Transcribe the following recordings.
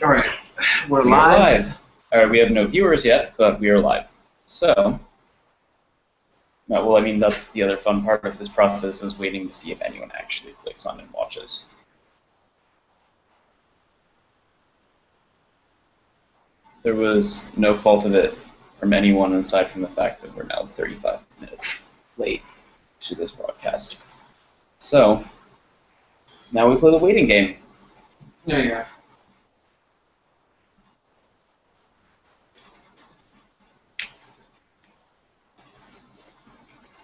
All right, we're We live. are live. All right, we have no viewers yet, but we are live. So, well, I mean, that's the other fun part of this process is waiting to see if anyone actually clicks on and watches. There was no fault of it from anyone aside from the fact that we're now 35 minutes late to this broadcast. So, now we play the waiting game. Yeah.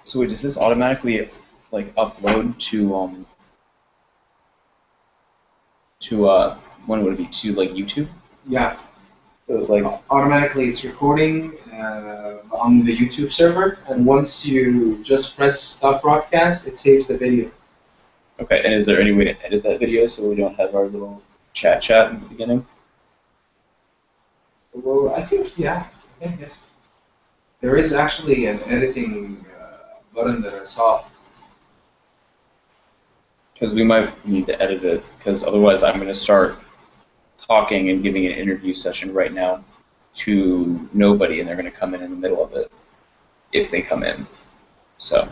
So wait, does this automatically like upload to when would it be, to like YouTube? Yeah. It was like Automatically, it's recording on the YouTube server, and once you just press stop broadcast, it saves the video. okay, and is there any way to edit that video so we don't have our little chat in the beginning? Well, I think yes. There is actually an editing button that I saw. Because we might need to edit it, because otherwise I'm going to start talking and giving an interview session right now to nobody, and they're going to come in the middle of it, if they come in. So.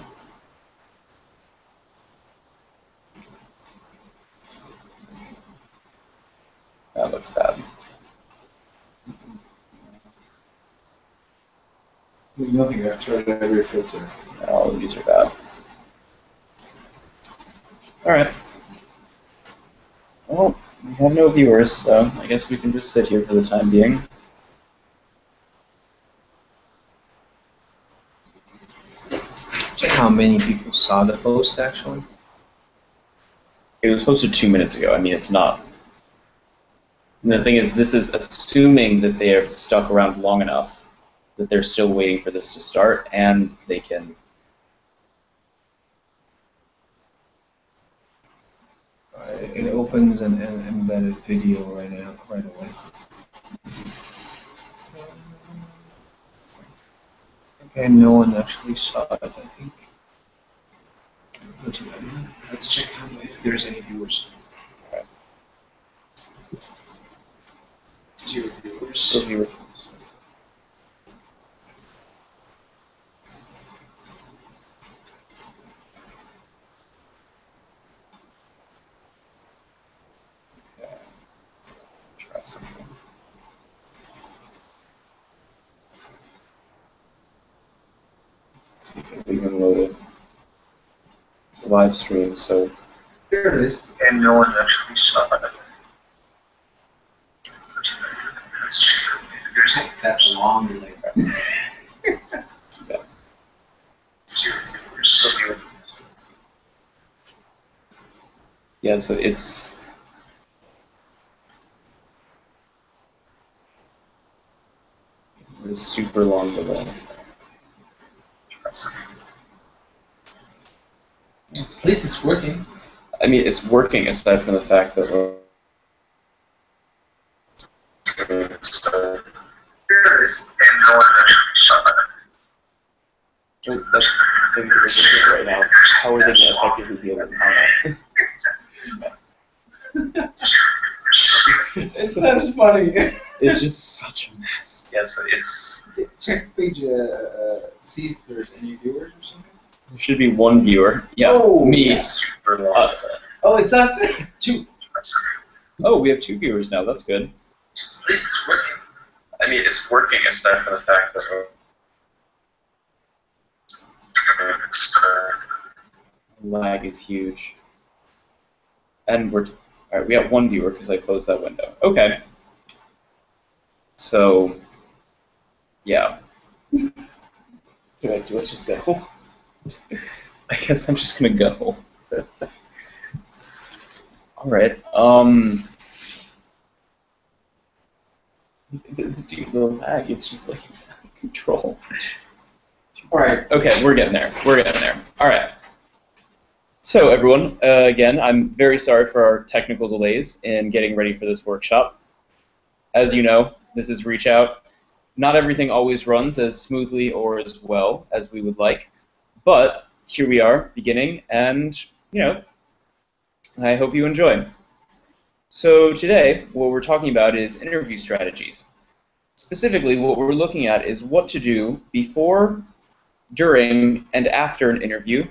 That looks bad. There's nothing. I've tried every filter. All of these are bad. Alright. Well, we have no viewers, so I guess we can just sit here for the time being. Check how many people saw the post, actually. It was posted 2 minutes ago. I mean, it's not. And the thing is, this is assuming that they have stuck around long enough that they're still waiting for this to start, and they can. It opens an embedded video right away. Okay, no one actually saw it, I think. Let's check if there's any viewers. Okay. 0 viewers. So viewers. Try something. Let's see if it even loaded. It's a live stream, so. There it is. And no one actually saw it. That's long delay. Yeah, so it's. This super long delay. At least it's working. I mean, it's working aside from the fact that Well, that's the thing that we're doing right now. How are they going to effectively deal with that? It's that's funny. It's just such a mess. Yeah, so it's Check page, see if there's any viewers or something. There should be one viewer. Yeah, Oh, me, yeah. super long. us. Oh, it's us. 2. Oh, we have 2 viewers now. That's good. At least it's working. I mean, it's working aside from the fact that Lag is huge. And we're alright. We have 1 viewer because I closed that window. Okay. So, yeah. Do I just go? I guess I'm just gonna go. All right. The lag, it's just like it's out of control. All right. Okay, we're getting there. We're getting there. All right. So everyone, again, I'm very sorry for our technical delays in getting ready for this workshop. As you know, this is Reach Out. Not everything always runs as smoothly or as well as we would like, but here we are, beginning, and, you know, I hope you enjoy. So today, what we're talking about is interview strategies. Specifically, what we're looking at is what to do before, during, and after an interview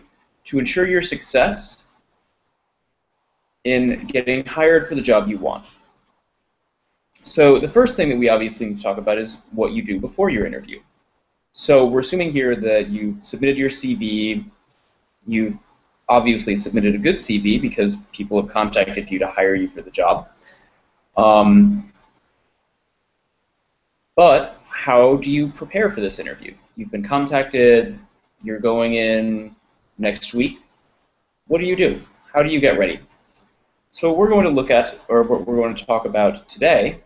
to ensure your success in getting hired for the job you want. So the first thing that we obviously need to talk about is what you do before your interview. So we're assuming here that you submitted your CV, you've obviously submitted a good CV because people have contacted you to hire you for the job. But how do you prepare for this interview? You've been contacted, you're going in next week. What do you do? How do you get ready? So what we're going to look at, or what we're going to talk about today,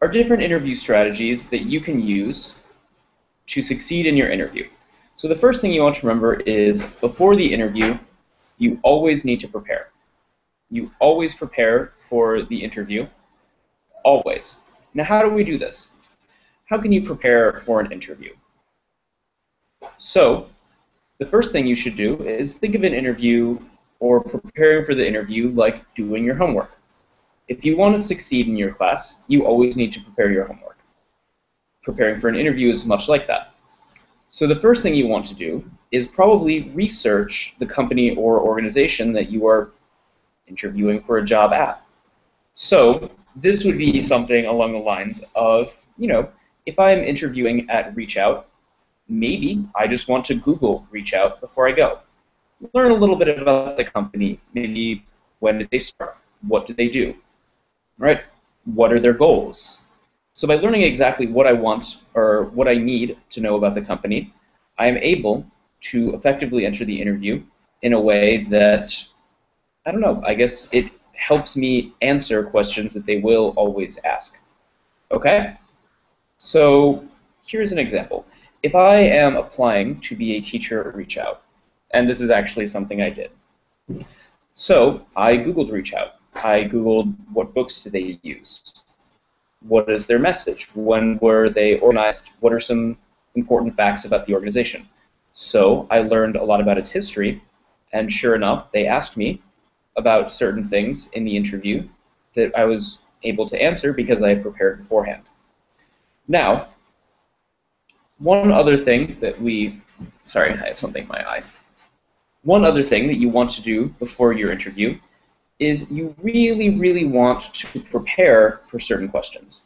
are different interview strategies that you can use to succeed in your interview. So the first thing you want to remember is before the interview, you always need to prepare. You always prepare for the interview, always. Now how do we do this? How can you prepare for an interview? So the first thing you should do is think of an interview or preparing for the interview like doing your homework. If you want to succeed in your class, you always need to prepare your homework. Preparing for an interview is much like that. So the first thing you want to do is probably research the company or organization that you are interviewing for a job at. So this would be something along the lines of, if I'm interviewing at Reach Out, maybe I just want to Google Reach Out before I go. Learn a little bit about the company. Maybe when did they start? What do they do? Right? What are their goals? So by learning exactly what I want or what I need to know about the company, I am able to effectively enter the interview in a way that, I guess it helps me answer questions that they will always ask. Okay? So here's an example. If I am applying to be a teacher at Reach Out, and this is actually something I did. So I Googled Reach Out. I Googled what books do they use? What is their message? When were they organized? What are some important facts about the organization? So I learned a lot about its history, and sure enough, they asked me about certain things in the interview that I was able to answer because I had prepared beforehand. Now, one other thing that sorry, I have something in my eye. One other thing that you want to do before your interview is you really, really want to prepare for certain questions.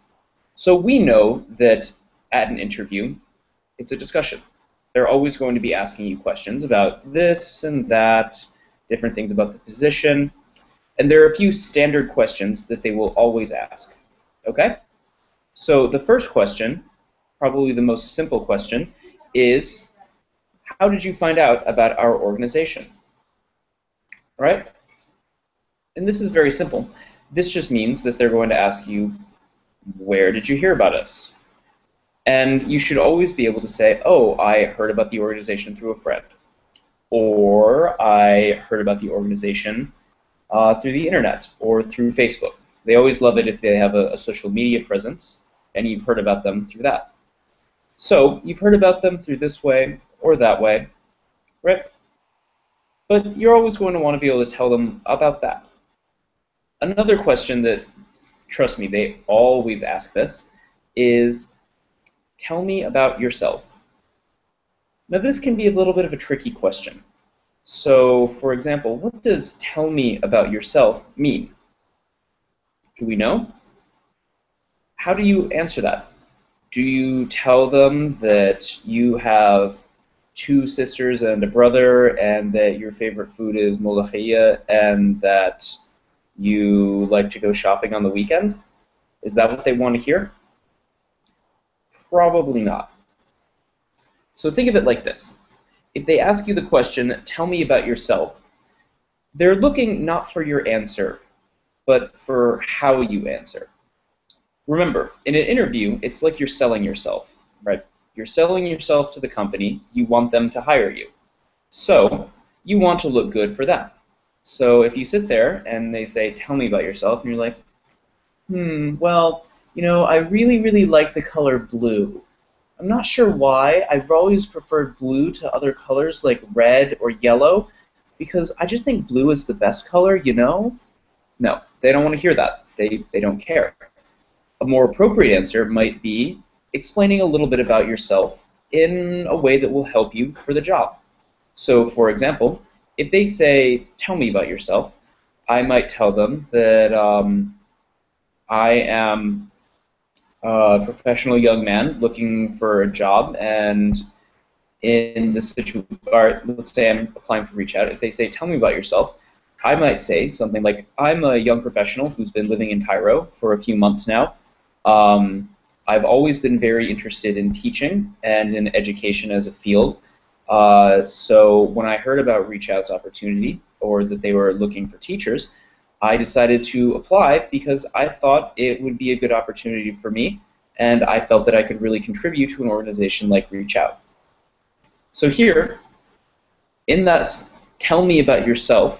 So we know that at an interview, it's a discussion. They're always going to be asking you questions about this and that, different things about the position, and there are a few standard questions that they will always ask. Okay? So the first question, probably the most simple question, is how did you find out about our organization? Right? And this is very simple. This just means that they're going to ask you, where did you hear about us? And you should always be able to say, oh, I heard about the organization through a friend. Or I heard about the organization through the internet or through Facebook. They always love it if they have a social media presence and you've heard about them through that. So you've heard about them through this way or that way, right? But you're always going to want to be able to tell them about that. Another question that, trust me, they always ask this, is tell me about yourself. Now this can be a little bit of a tricky question. So, for example, what does tell me about yourself mean? Do we know? How do you answer that? Do you tell them that you have 2 sisters and a brother and that your favorite food is ملوخية and that you like to go shopping on the weekend? Is that what they want to hear? Probably not. So think of it like this. If they ask you the question, tell me about yourself, they're looking not for your answer, but for how you answer. Remember, in an interview, it's like you're selling yourself, right? You're selling yourself to the company. You want them to hire you. So you want to look good for them. So if you sit there and they say, tell me about yourself, and you're like, well, I really, really like the color blue. I'm not sure why. I've always preferred blue to other colors like red or yellow because I just think blue is the best color, No, they don't want to hear that. They don't care. A more appropriate answer might be explaining a little bit about yourself in a way that will help you for the job. So, for example, if they say, tell me about yourself, I might tell them that I am a professional young man looking for a job, and in the situation, or let's say I'm applying for Reach Out. If they say, tell me about yourself, I might say something like, I'm a young professional who's been living in Cairo for a few months now. I've always been very interested in teaching and in education as a field. So when I heard about Reach Out's opportunity, or that they were looking for teachers, I decided to apply because I thought it would be a good opportunity for me, and I felt that I could really contribute to an organization like Reach Out. So here, in that tell me about yourself,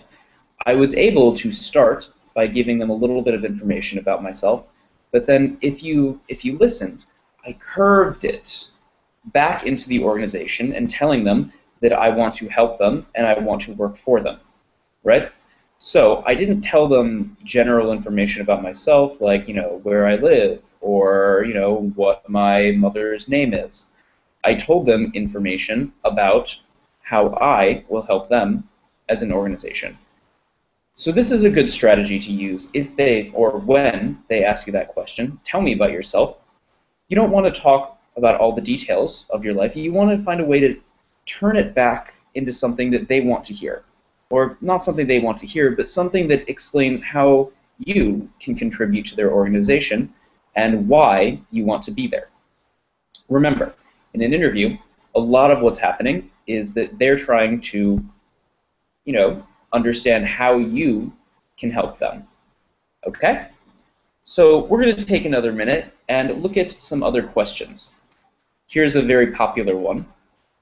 I was able to start by giving them a little bit of information about myself, but then if you listened, I curved it back into the organization and telling them that I want to help them and I want to work for them, right? So I didn't tell them general information about myself, like, where I live, or, what my mother's name is. I told them information about how I will help them as an organization. So this is a good strategy to use if they, or when they ask you that question, tell me about yourself. You don't want to talk about all the details of your life. You want to find a way to turn it back into something that they want to hear. Or not something they want to hear, but something that explains how you can contribute to their organization and why you want to be there. Remember, in an interview, a lot of what's happening is that they're trying to, understand how you can help them. Okay? So we're going to take another minute and look at some other questions. Here's a very popular one.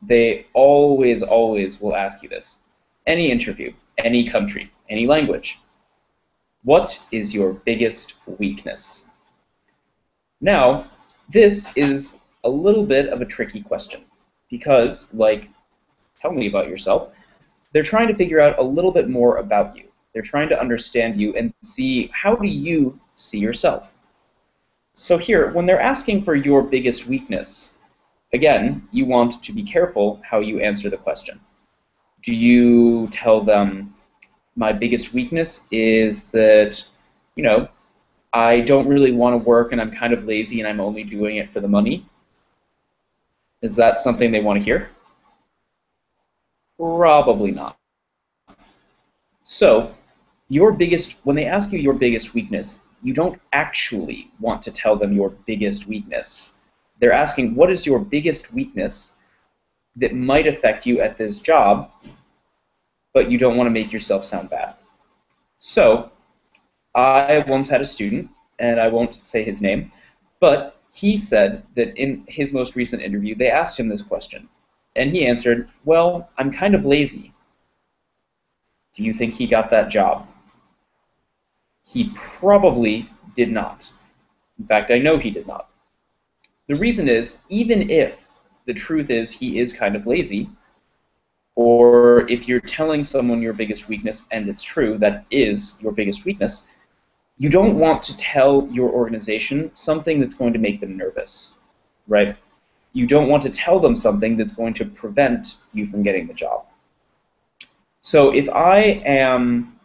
They always will ask you this. Any interview, any country, any language. What is your biggest weakness? Now, this is a little bit of a tricky question because, like, tell me about yourself, they're trying to figure out a little bit more about you. They're trying to understand you and see, how do you see yourself? So here, when they're asking for your biggest weakness, again, you want to be careful how you answer the question. Do you tell them, my biggest weakness is that, I don't really want to work and I'm kind of lazy and I'm only doing it for the money? Is that something they want to hear? Probably not. So, when they ask you your biggest weakness, you don't actually want to tell them your biggest weakness. They're asking, what is your biggest weakness that might affect you at this job, but you don't want to make yourself sound bad? So, I once had a student, and I won't say his name, but he said that in his most recent interview, they asked him this question. And he answered, well, I'm kind of lazy. Do you think he got that job? He probably did not. In fact, I know he did not. The reason is, even if the truth is he is kind of lazy, or if you're telling someone your biggest weakness and it's true, that is your biggest weakness, you don't want to tell your organization something that's going to make them nervous, right? You don't want to tell them something that's going to prevent you from getting the job. So if I am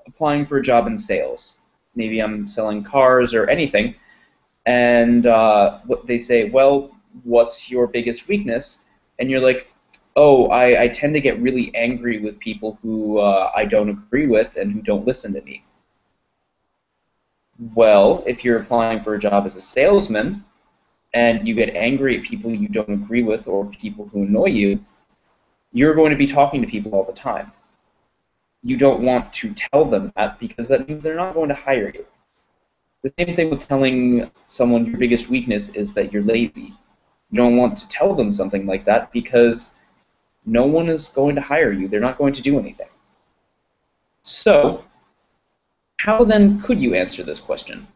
applying for a job in sales, maybe I'm selling cars or anything, and they say, well, what's your biggest weakness? And you're like, oh, I tend to get really angry with people who I don't agree with and who don't listen to me. Well, if you're applying for a job as a salesman and you get angry at people you don't agree with or people who annoy you, you're going to be talking to people all the time. You don't want to tell them that because that means they're not going to hire you. The same thing with telling someone your biggest weakness is that you're lazy. You don't want to tell them something like that because no one is going to hire you. They're not going to do anything. So, how then could you answer this question?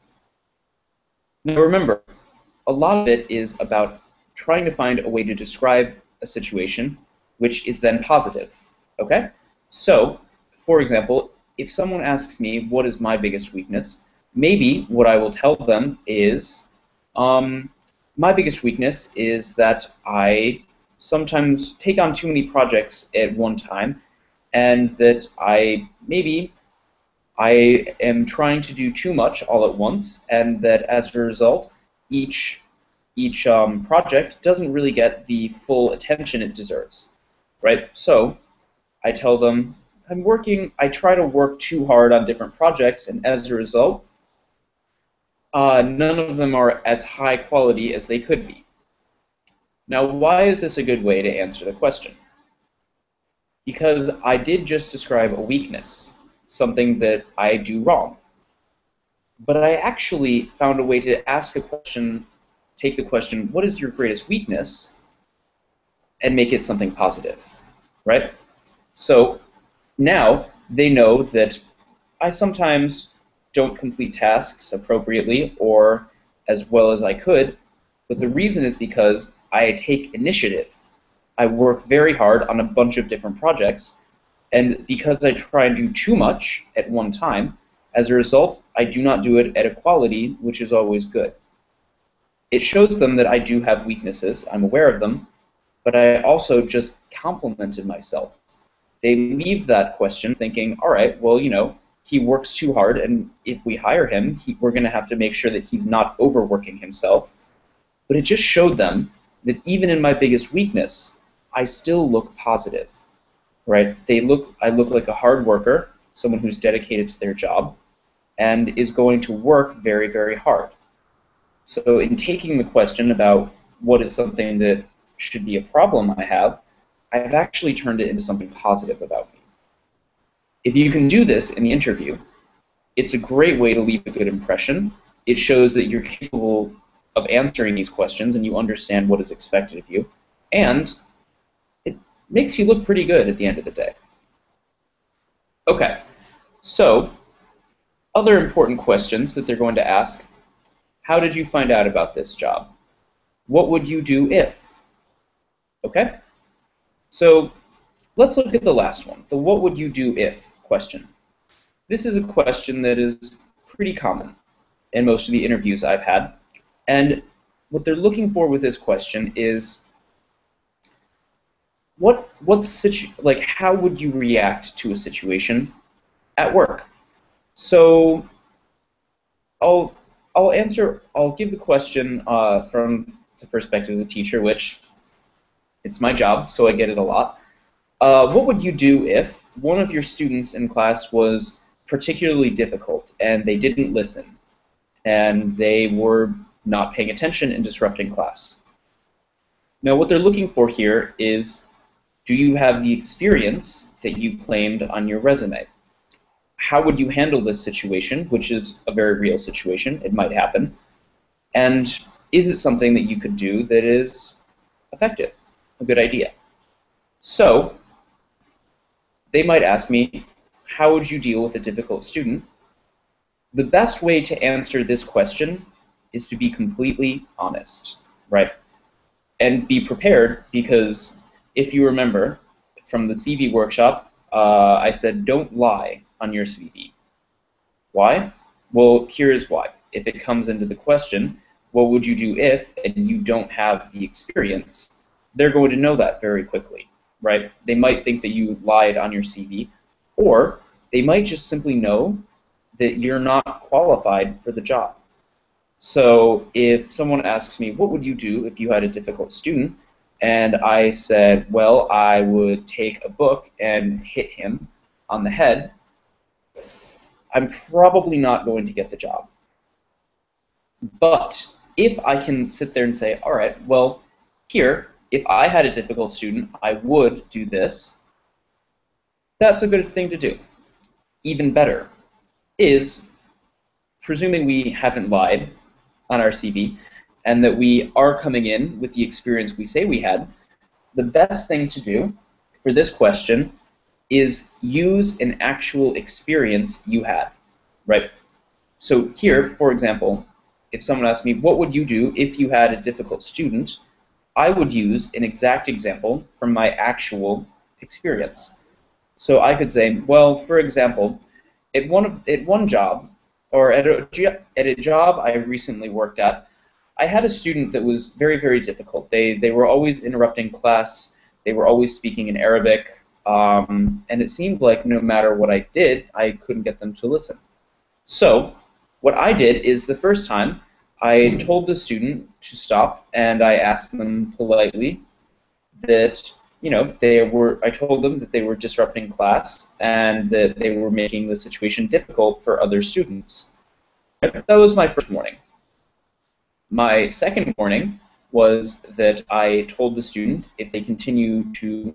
Now remember, a lot of it is about trying to find a way to describe a situation which is then positive. Okay? So, for example, if someone asks me what is my biggest weakness, maybe what I will tell them is, my biggest weakness is that I sometimes take on too many projects at one time, and that I am trying to do too much all at once, and that as a result, each project doesn't really get the full attention it deserves, right? So I tell them I try to work too hard on different projects, and as a result, none of them are as high quality as they could be. Now, why is this a good way to answer the question? Because I did just describe a weakness, something that I do wrong. But I actually found a way to ask a question, take the question, what is your greatest weakness, and make it something positive, right? So now they know that I sometimes don't complete tasks appropriately or as well as I could, but the reason is because I take initiative. I work very hard on a bunch of different projects, and because I try and do too much at one time, as a result, I do not do it at a quality which is always good. It shows them that I do have weaknesses, I'm aware of them, but I also just complimented myself. They leave that question thinking, all right, well, you know, he works too hard, and if we hire him, we're going to have to make sure that he's not overworking himself. But it just showed them that even in my biggest weakness, I still look positive, right? I look like a hard worker, someone who's dedicated to their job, and is going to work very, very hard. So in taking the question about what is something that should be a problem I have, I've actually turned it into something positive about me. If you can do this in the interview, it's a great way to leave a good impression. It shows that you're capable of answering these questions and you understand what is expected of you, and it makes you look pretty good at the end of the day. Okay, so other important questions that they're going to ask: how did you find out about this job? What would you do if? Okay, so let's look at the last one, the what would you do if question. This is a question that is pretty common in most of the interviews I've had, and what they're looking for with this question is how would you react to a situation at work? So I'll give the question from the perspective of the teacher, which it's my job, so I get it a lot. What would you do if one of your students in class was particularly difficult and they didn't listen and they were not paying attention and disrupting class? Now what they're looking for here is, do you have the experience that you claimed on your resume? How would you handle this situation, which is a very real situation, it might happen, and is it something that you could do that is effective, a good idea? So they might ask me, how would you deal with a difficult student? The best way to answer this question is to be completely honest, right? And be prepared, because if you remember from the CV workshop, I said don't lie on your CV. Why? Well, here's why. If it comes into the question, what would you do if, and you don't have the experience, they're going to know that very quickly, right? They might think that you lied on your CV, or they might just simply know that you're not qualified for the job. So if someone asks me, what would you do if you had a difficult student? And I said, well, I would take a book and hit him on the head, I'm probably not going to get the job. But if I can sit there and say, all right, well, here, if I had a difficult student, I would do this, that's a good thing to do. Even better is, presuming we haven't lied on our CV and that we are coming in with the experience we say we had, the best thing to do for this question is use an actual experience you had, right? So here, for example, if someone asked me, what would you do if you had a difficult student? I would use an exact example from my actual experience. So I could say, well, for example, at one job, or at a job I recently worked at, I had a student that was very, very difficult. They were always interrupting class. They were always speaking in Arabic, and it seemed like no matter what I did, I couldn't get them to listen. So what I did is the first time I told the student to stop, and I asked them politely that, you know, I told them that they were disrupting class and that they were making the situation difficult for other students. That was my first warning. My second warning was that I told the student if they continue to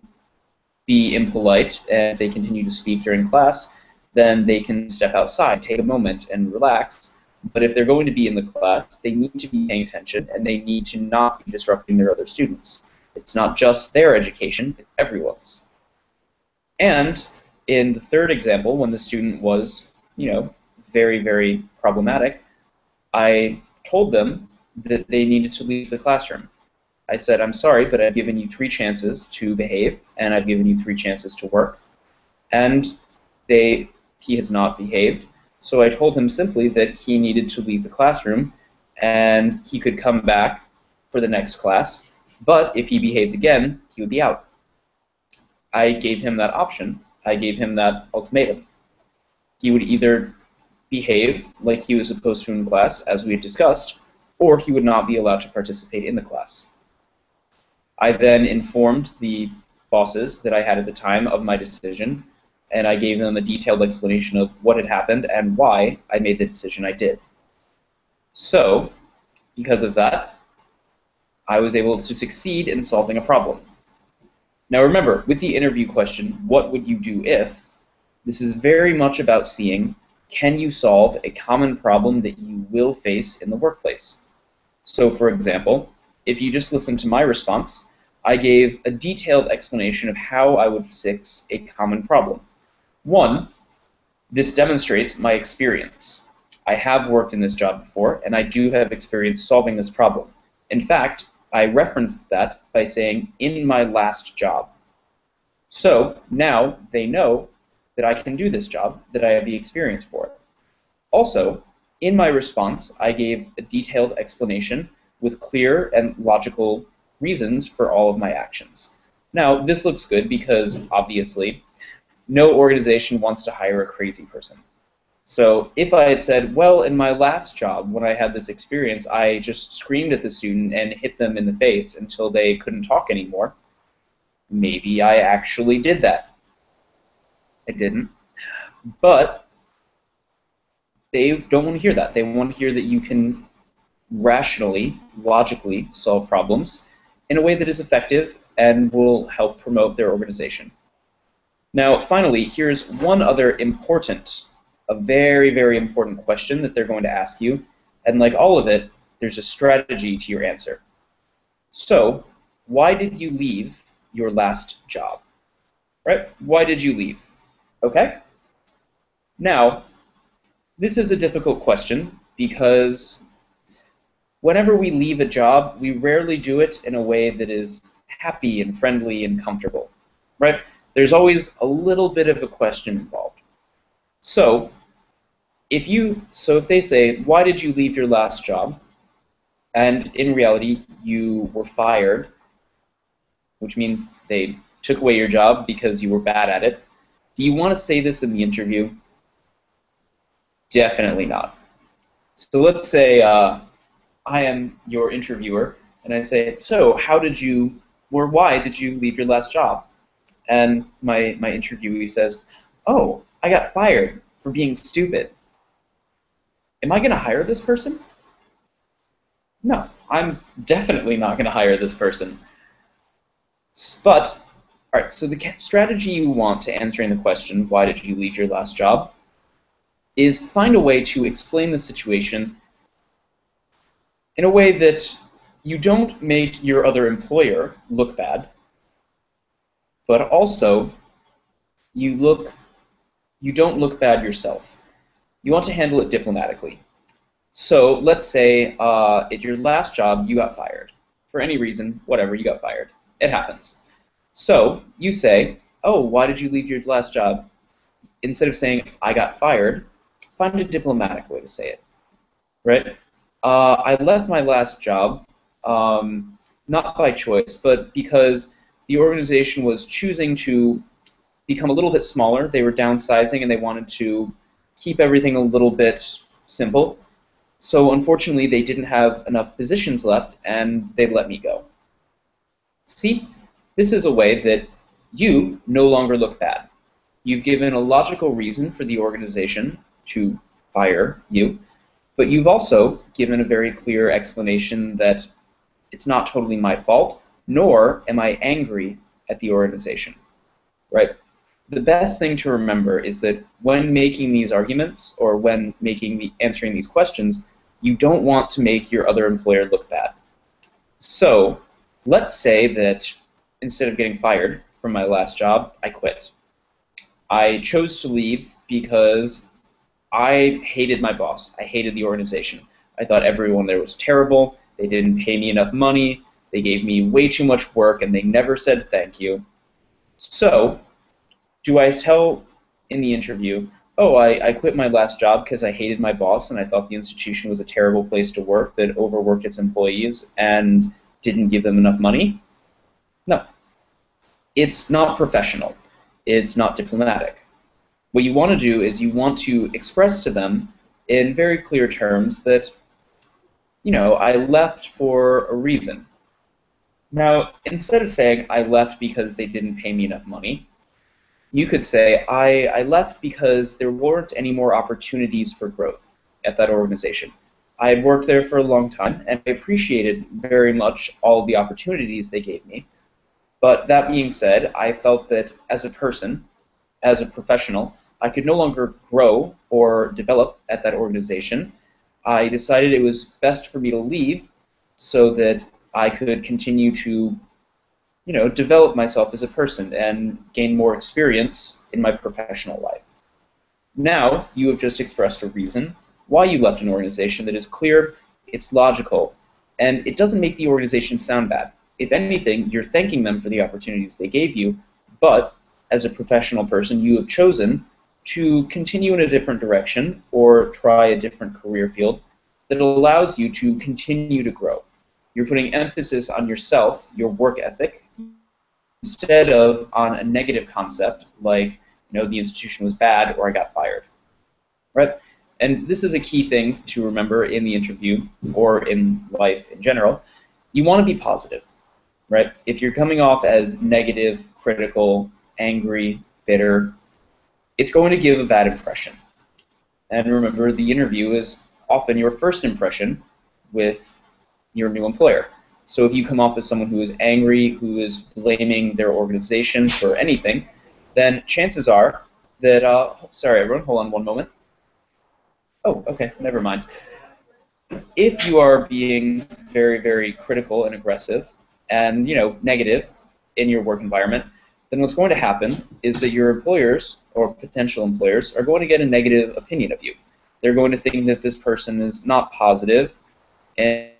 be impolite and if they continue to speak during class, then they can step outside, take a moment, and relax. But if they're going to be in the class, they need to be paying attention and they need to not be disrupting their other students. It's not just their education, it's everyone's. And in the third example, when the student was, you know, very, very problematic, I told them that they needed to leave the classroom. I said, I'm sorry, but I've given you 3 chances to behave, and I've given you 3 chances to work, and he has not behaved. So I told him simply that he needed to leave the classroom, and he could come back for the next class, but if he behaved again, he would be out. I gave him that option. I gave him that ultimatum. He would either behave like he was supposed to in class, as we had discussed, or he would not be allowed to participate in the class. I then informed the bosses that I had at the time of my decision, and I gave them a detailed explanation of what had happened and why I made the decision I did. So, because of that, I was able to succeed in solving a problem. Now remember, with the interview question, what would you do if, this is very much about seeing, can you solve a common problem that you will face in the workplace? So for example, if you just listen to my response, I gave a detailed explanation of how I would fix a common problem. 1, this demonstrates my experience. I have worked in this job before, and I do have experience solving this problem. In fact, I referenced that by saying, in my last job. So now they know that I can do this job, that I have the experience for it. Also, in my response, I gave a detailed explanation with clear and logical reasons for all of my actions. Now, this looks good because, obviously, no organization wants to hire a crazy person. So if I had said, well, in my last job, when I had this experience, I just screamed at the student and hit them in the face until they couldn't talk anymore, maybe I actually did that. I didn't. But they don't want to hear that. They want to hear that you can rationally, logically solve problems in a way that is effective and will help promote their organization. Now, finally, here's one other a very, very important question that they're going to ask you, and like all of it, there's a strategy to your answer. So, why did you leave your last job? Right? Why did you leave? Okay? Now, this is a difficult question because whenever we leave a job, we rarely do it in a way that is happy and friendly and comfortable, right? There's always a little bit of a question involved. So if they say, why did you leave your last job? And in reality, you were fired, which means they took away your job because you were bad at it. Do you want to say this in the interview? Definitely not. So let's say I am your interviewer, and I say, so why did you leave your last job? And my interviewee says, oh, I got fired for being stupid. Am I going to hire this person? No, I'm definitely not going to hire this person. But, all right, so the strategy you want to answering the question, why did you leave your last job, is find a way to explain the situation in a way that you don't make your other employer look bad, but also you don't look bad yourself. You want to handle it diplomatically. So let's say at your last job you got fired. For any reason, whatever, you got fired. It happens. So you say, oh, why did you leave your last job? instead of saying I got fired, find a diplomatic way to say it, right? I left my last job, not by choice, but because the organization was choosing to become a little bit smaller. They were downsizing and they wanted to keep everything a little bit simple. So unfortunately, they didn't have enough positions left and they let me go. See, this is a way that you no longer look bad. You've given a logical reason for the organization to fire you, but you've also given a very clear explanation that it's not totally my fault, nor am I angry at the organization, right? The best thing to remember is that when making these arguments or when answering these questions, you don't want to make your other employer look bad. So let's say that instead of getting fired from my last job, I quit. I chose to leave because I hated my boss. I hated the organization. I thought everyone there was terrible. They didn't pay me enough money. They gave me way too much work, and they never said thank you. So do I tell in the interview, oh, I quit my last job because I hated my boss and I thought the institution was a terrible place to work that overworked its employees and didn't give them enough money? No. It's not professional. It's not diplomatic. What you want to do is you want to express to them in very clear terms that, you know, I left for a reason. Now, instead of saying I left because they didn't pay me enough money, you could say, I left because there weren't any more opportunities for growth at that organization. I had worked there for a long time, and I appreciated very much all the opportunities they gave me. But that being said, I felt that as a person, as a professional, I could no longer grow or develop at that organization. I decided it was best for me to leave so that I could continue to develop myself as a person and gain more experience in my professional life. Now, you have just expressed a reason why you left an organization that is clear, it's logical, and it doesn't make the organization sound bad. If anything, you're thanking them for the opportunities they gave you, but as a professional person, you have chosen to continue in a different direction or try a different career field that allows you to continue to grow. You're putting emphasis on yourself, your work ethic, instead of on a negative concept like, the institution was bad or I got fired, right? And this is a key thing to remember in the interview or in life in general. You want to be positive, right? If you're coming off as negative, critical, angry, bitter, it's going to give a bad impression. And remember, the interview is often your first impression with your new employer. So if you come off as someone who is angry, who is blaming their organization for anything, then chances are that, sorry everyone, hold on one moment. Oh, okay, never mind. If you are being very, very critical and aggressive and, negative in your work environment, then what's going to happen is that your employers or potential employers are going to get a negative opinion of you. They're going to think that this person is not positive and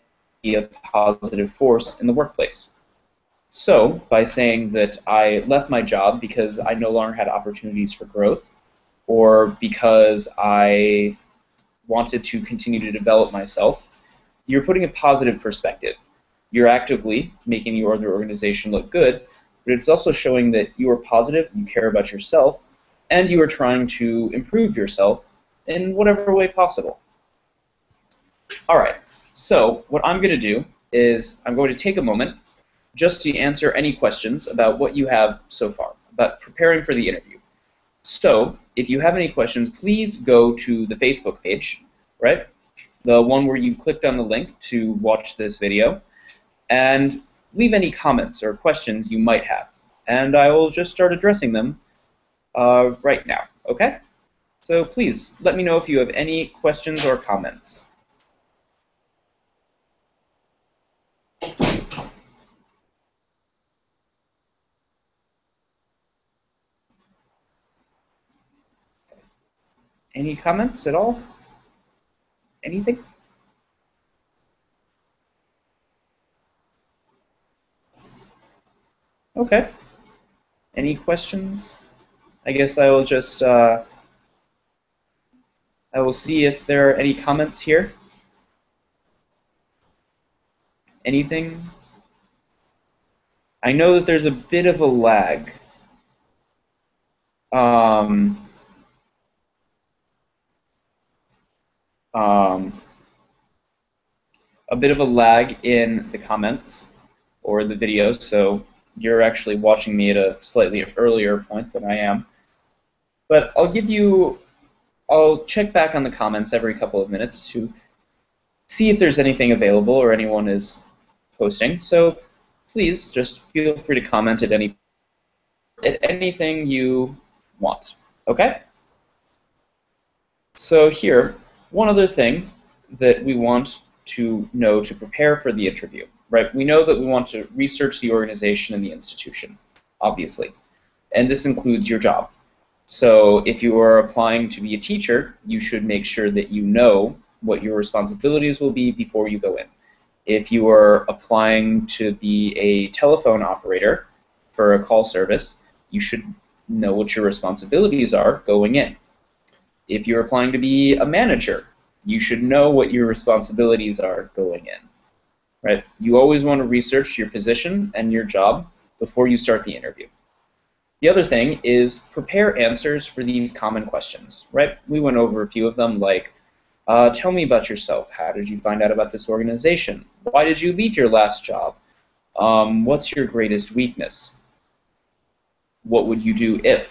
be a positive force in the workplace. So, by saying that I left my job because I no longer had opportunities for growth, or because I wanted to continue to develop myself, you're putting a positive perspective. You're actively making your other organization look good, but it's also showing that you are positive, you care about yourself, and you are trying to improve yourself in whatever way possible. All right. So what I'm going to do is I'm going to take a moment just to answer any questions about what you have so far, about preparing for the interview. So if you have any questions, please go to the Facebook page, right? The one where you clicked on the link to watch this video, and leave any comments or questions you might have. And I will just start addressing them right now, okay? So please let me know if you have any questions or comments. Any comments at all? Anything? Okay. Any questions? I guess I will just I will see if there are any comments here. Anything? I know that there's a bit of a lag. A bit of a lag in the comments or the video, so you're actually watching me at a slightly earlier point than I am. But I'll check back on the comments every couple of minutes to see if there's anything available or anyone is posting. So please just feel free to comment at anything you want. Okay? So here, one other thing that we want to know to prepare for the interview, right? We know that we want to research the organization and the institution, obviously, and this includes your job. So if you are applying to be a teacher, you should make sure that you know what your responsibilities will be before you go in. If you are applying to be a telephone operator for a call service, you should know what your responsibilities are going in. If you're applying to be a manager, you should know what your responsibilities are going in, right? You always want to research your position and your job before you start the interview. The other thing is prepare answers for these common questions, right? We went over a few of them, like, tell me about yourself. How did you find out about this organization? Why did you leave your last job? What's your greatest weakness? What would you do if?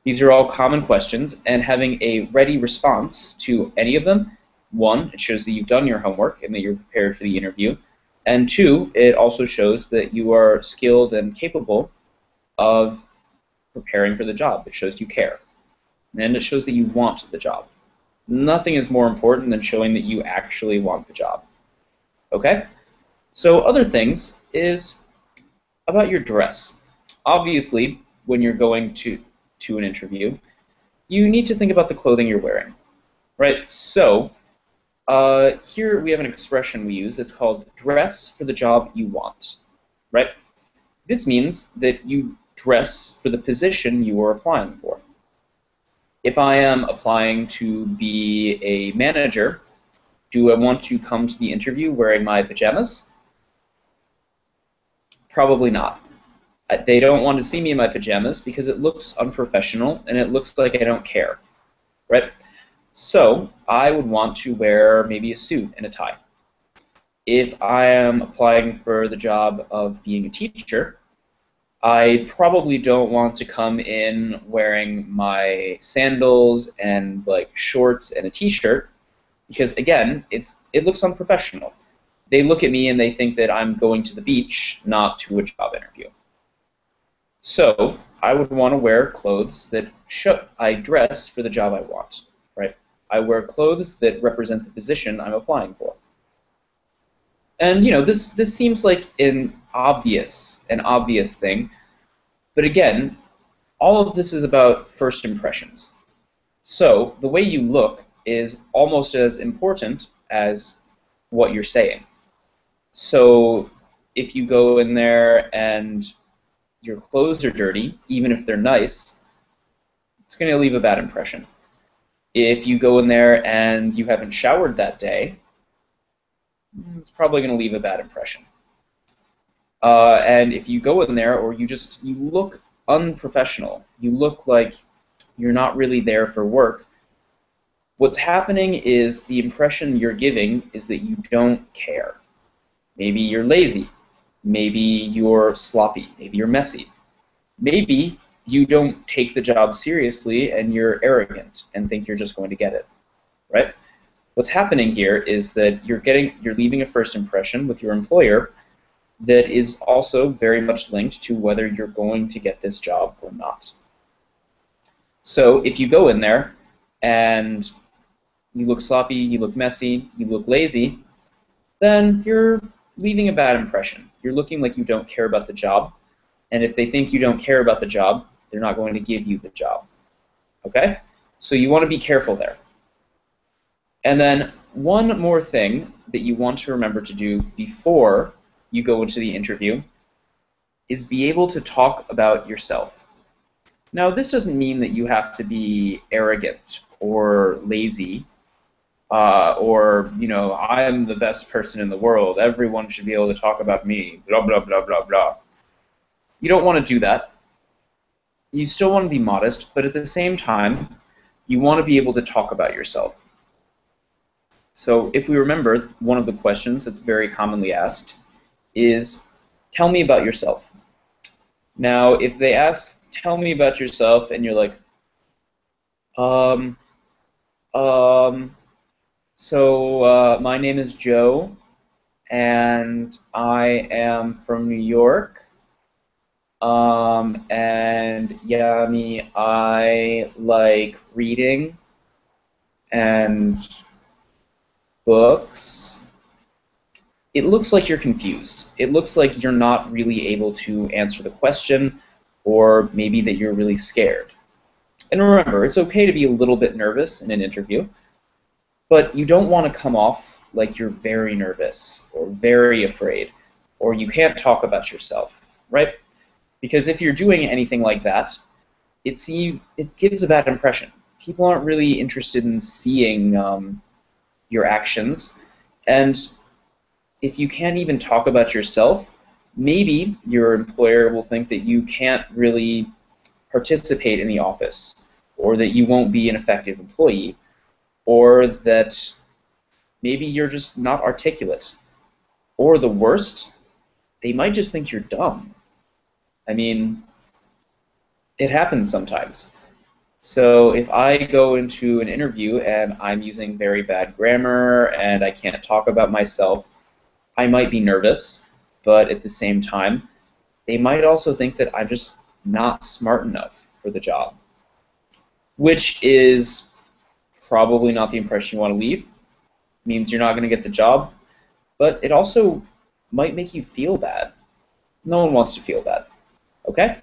These are all common questions, and having a ready response to any of them, one, it shows that you've done your homework and that you're prepared for the interview, and two, it also shows that you are skilled and capable of preparing for the job. It shows you care, and it shows that you want the job. Nothing is more important than showing that you actually want the job. Okay? So other things is about your dress. Obviously, when you're going to an interview, you need to think about the clothing you're wearing, right? So here we have an expression we use. It's called dress for the job you want, right? This means that you dress for the position you are applying for. If I am applying to be a manager, do I want to come to the interview wearing my pajamas? Probably not. They don't want to see me in my pajamas because it looks unprofessional and it looks like I don't care, right? So I would want to wear maybe a suit and a tie. If I am applying for the job of being a teacher, I probably don't want to come in wearing my sandals and like shorts and a t-shirt because again, it looks unprofessional. They look at me and they think that I'm going to the beach, not to a job interview. So I would want to wear clothes that I dress for the job I want, right? I wear clothes that represent the position I'm applying for. And you know, this seems like an obvious thing, but again, all of this is about first impressions. So the way you look is almost as important as what you're saying. So if you go in there and your clothes are dirty, even if they're nice, it's going to leave a bad impression. If you go in there and you haven't showered that day, it's probably going to leave a bad impression. And if you go in there or you look unprofessional, you look like you're not really there for work, what's happening is the impression you're giving is that you don't care. Maybe you're lazy. Maybe you're sloppy. Maybe you're messy. Maybe you don't take the job seriously and you're arrogant and think you're just going to get it, right? What's happening here is that you're leaving a first impression with your employer that is also very much linked to whether you're going to get this job or not. So if you go in there and you look sloppy, you look messy, you look lazy, then you're leaving a bad impression. You're looking like you don't care about the job, and if they think you don't care about the job, they're not going to give you the job. Okay? So you want to be careful there. And then one more thing that you want to remember to do before you go into the interview is be able to talk about yourself. Now, this doesn't mean that you have to be arrogant or lazy, or, you know, I am the best person in the world. Everyone should be able to talk about me, blah, blah, blah, blah, blah. You don't want to do that. You still want to be modest, but at the same time, you want to be able to talk about yourself. So if we remember, one of the questions that's very commonly asked is, tell me about yourself. Now, if they ask, tell me about yourself, and you're like, so my name is Joe, and I am from New York, and yeah, I like reading and books. It looks like you're confused. It looks like you're not really able to answer the question, or maybe that you're really scared. And remember, it's okay to be a little bit nervous in an interview, but you don't want to come off like you're very nervous or very afraid, or you can't talk about yourself, right? Because if you're doing anything like that, it gives a bad impression. People aren't really interested in seeing your actions, and if you can't even talk about yourself, maybe your employer will think that you can't really participate in the office, or that you won't be an effective employee, or that maybe you're just not articulate. Or the worst, they might just think you're dumb. I mean, it happens sometimes. So if I go into an interview and I'm using very bad grammar and I can't talk about myself, I might be nervous, but at the same time, they might also think that I'm just not smart enough for the job, which is probably not the impression you want to leave. It means you're not going to get the job, but it also might make you feel bad. No one wants to feel bad, okay?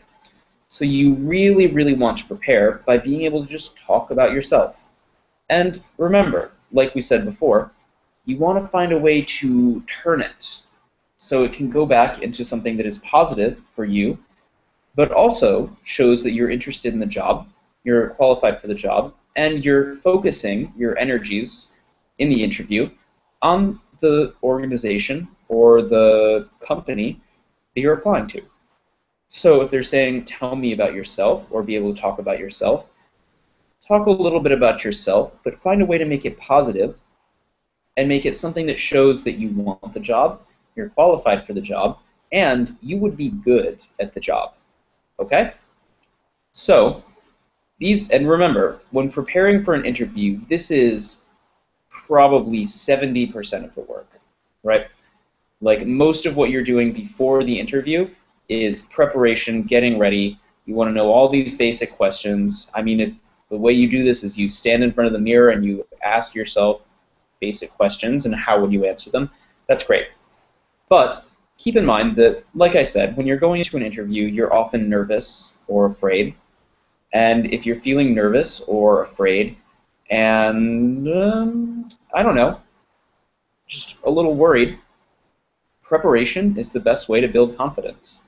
So you really, really want to prepare by being able to just talk about yourself. And remember, like we said before, you want to find a way to turn it so it can go back into something that is positive for you, but also shows that you're interested in the job, you're qualified for the job, and you're focusing your energies in the interview on the organization or the company that you're applying to. So if they're saying, tell me about yourself, or be able to talk about yourself, talk a little bit about yourself, but find a way to make it positive and make it something that shows that you want the job, you're qualified for the job, and you would be good at the job. Okay? So, and remember, when preparing for an interview, this is probably 70% of the work, right? Like, most of what you're doing before the interview is preparation, getting ready. You want to know all these basic questions. I mean, if the way you do this is you stand in front of the mirror and you ask yourself basic questions and how would you answer them, that's great. But keep in mind that, like I said, when you're going into an interview, you're often nervous or afraid. And if you're feeling nervous or afraid and, I don't know, just a little worried, preparation is the best way to build confidence.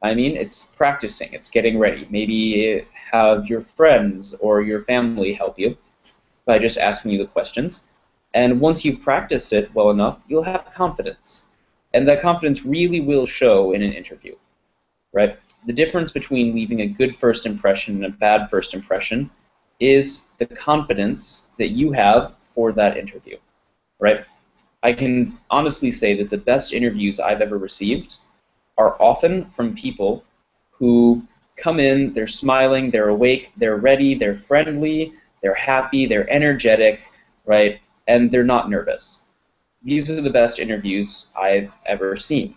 I mean, it's practicing, it's getting ready. Maybe have your friends or your family help you by just asking you the questions. And once you've practiced it well enough, you'll have confidence. And that confidence really will show in an interview, right? The difference between leaving a good first impression and a bad first impression is the confidence that you have for that interview, right? I can honestly say that the best interviews I've ever received are often from people who come in, they're smiling, they're awake, they're ready, they're friendly, they're happy, they're energetic, right? And they're not nervous. These are the best interviews I've ever seen,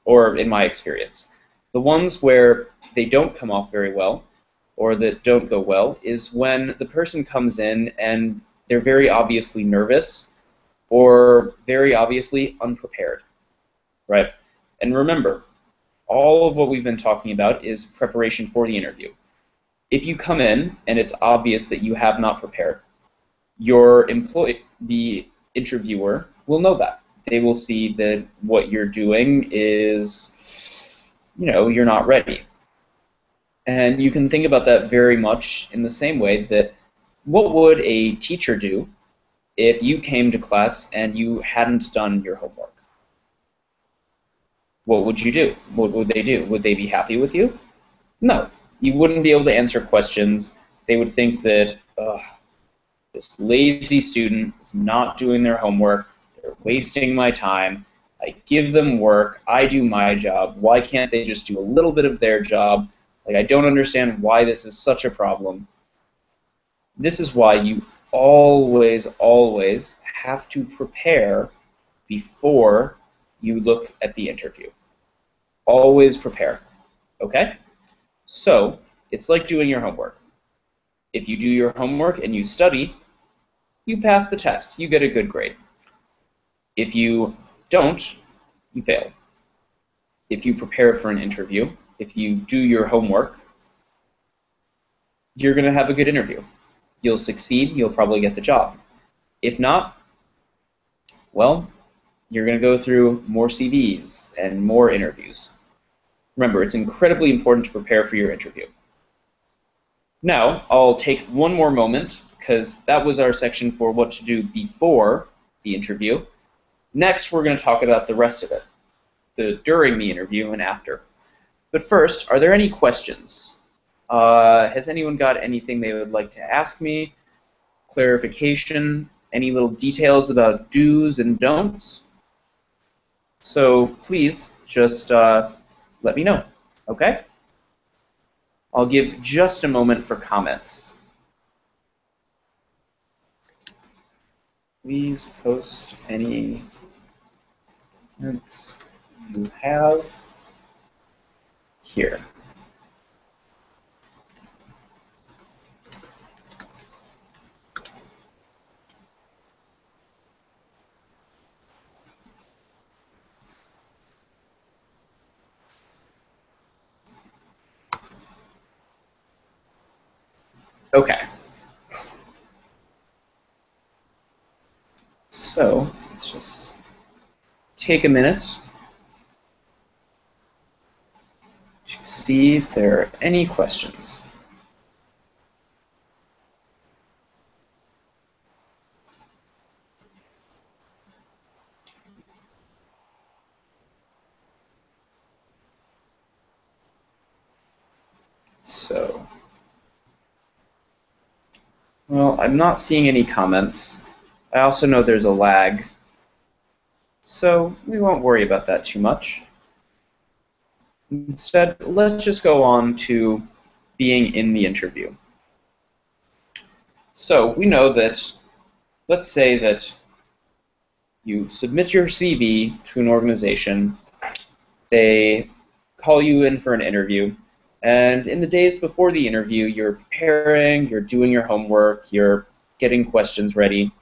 or in my experience. The ones where they don't come off very well, or that don't go well, is when the person comes in and they're very obviously nervous, or very obviously unprepared, right? And remember, all of what we've been talking about is preparation for the interview. If you come in and it's obvious that you have not prepared, the interviewer will know that. They will see that what you're doing is, you know, you're not ready. And you can think about that very much in the same way that what would a teacher do if you came to class and you hadn't done your homework? What would you do? What would they do? Would they be happy with you? No. You wouldn't be able to answer questions. They would think that, ugh, this lazy student is not doing their homework. They're wasting my time. I give them work. I do my job. Why can't they just do a little bit of their job? Like, I don't understand why this is such a problem. This is why you always, always have to prepare before you look at the interview. Always prepare, okay? So, it's like doing your homework. If you do your homework and you study, you pass the test. You get a good grade. If you don't, you fail. If you prepare for an interview, if you do your homework, you're going to have a good interview. You'll succeed. You'll probably get the job. If not, well, you're going to go through more CVs and more interviews. Remember, it's incredibly important to prepare for your interview. Now, I'll take one more moment, because that was our section for what to do before the interview. Next, we're going to talk about the rest of it, during the interview and after. But first, are there any questions? Has anyone got anything they would like to ask me? Clarification? Any little details about do's and don'ts? So please just let me know, okay? I'll give just a moment for comments. Please post any comments you have here. Okay. So let's just take a minute to see if there are any questions. So, well, I'm not seeing any comments. I also know there's a lag, so we won't worry about that too much. Instead, let's just go on to being in the interview. So we know that, let's say that you submit your CV to an organization, they call you in for an interview, and in the days before the interview, you're preparing, you're doing your homework, you're getting questions ready.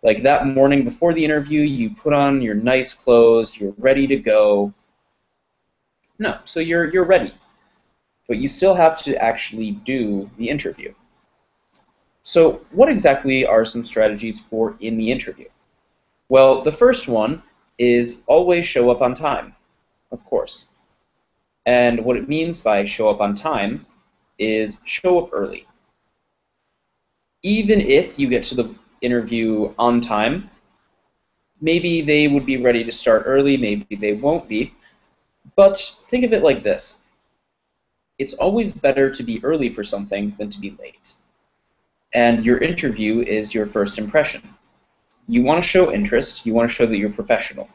Like that morning before the interview, you put on your nice clothes, you're ready to go. No, so you're ready. But you still have to actually do the interview. So what exactly are some strategies for in the interview? Well, the first one is always show up on time, of course. And what it means by show up on time is show up early. Even if you get to the interview on time, maybe they would be ready to start early, maybe they won't be. But think of it like this. It's always better to be early for something than to be late. And your interview is your first impression. You want to show interest, you want to show that you're professional.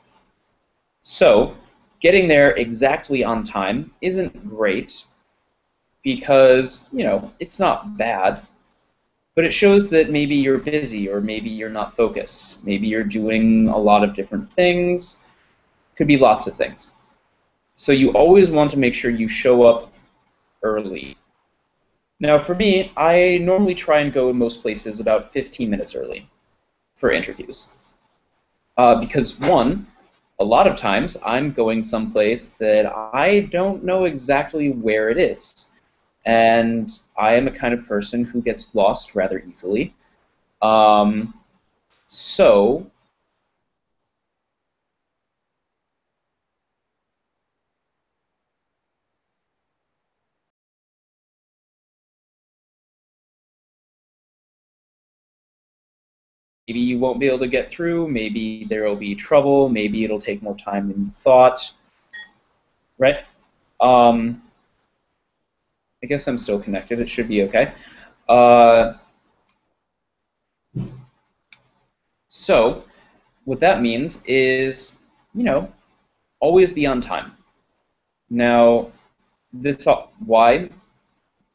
So, getting there exactly on time isn't great because, you know, it's not bad, but it shows that maybe you're busy or maybe you're not focused. Maybe you're doing a lot of different things. Could be lots of things. So you always want to make sure you show up early. Now for me, I normally try and go in most places about 15 minutes early for interviews. Because one, a lot of times I'm going someplace that I don't know exactly where it is. And I am a kind of person who gets lost rather easily. So maybe you won't be able to get through, maybe there will be trouble, maybe it'll take more time than you thought, right? I guess I'm still connected. It should be okay. So what that means is, you know, always be on time. Now, this why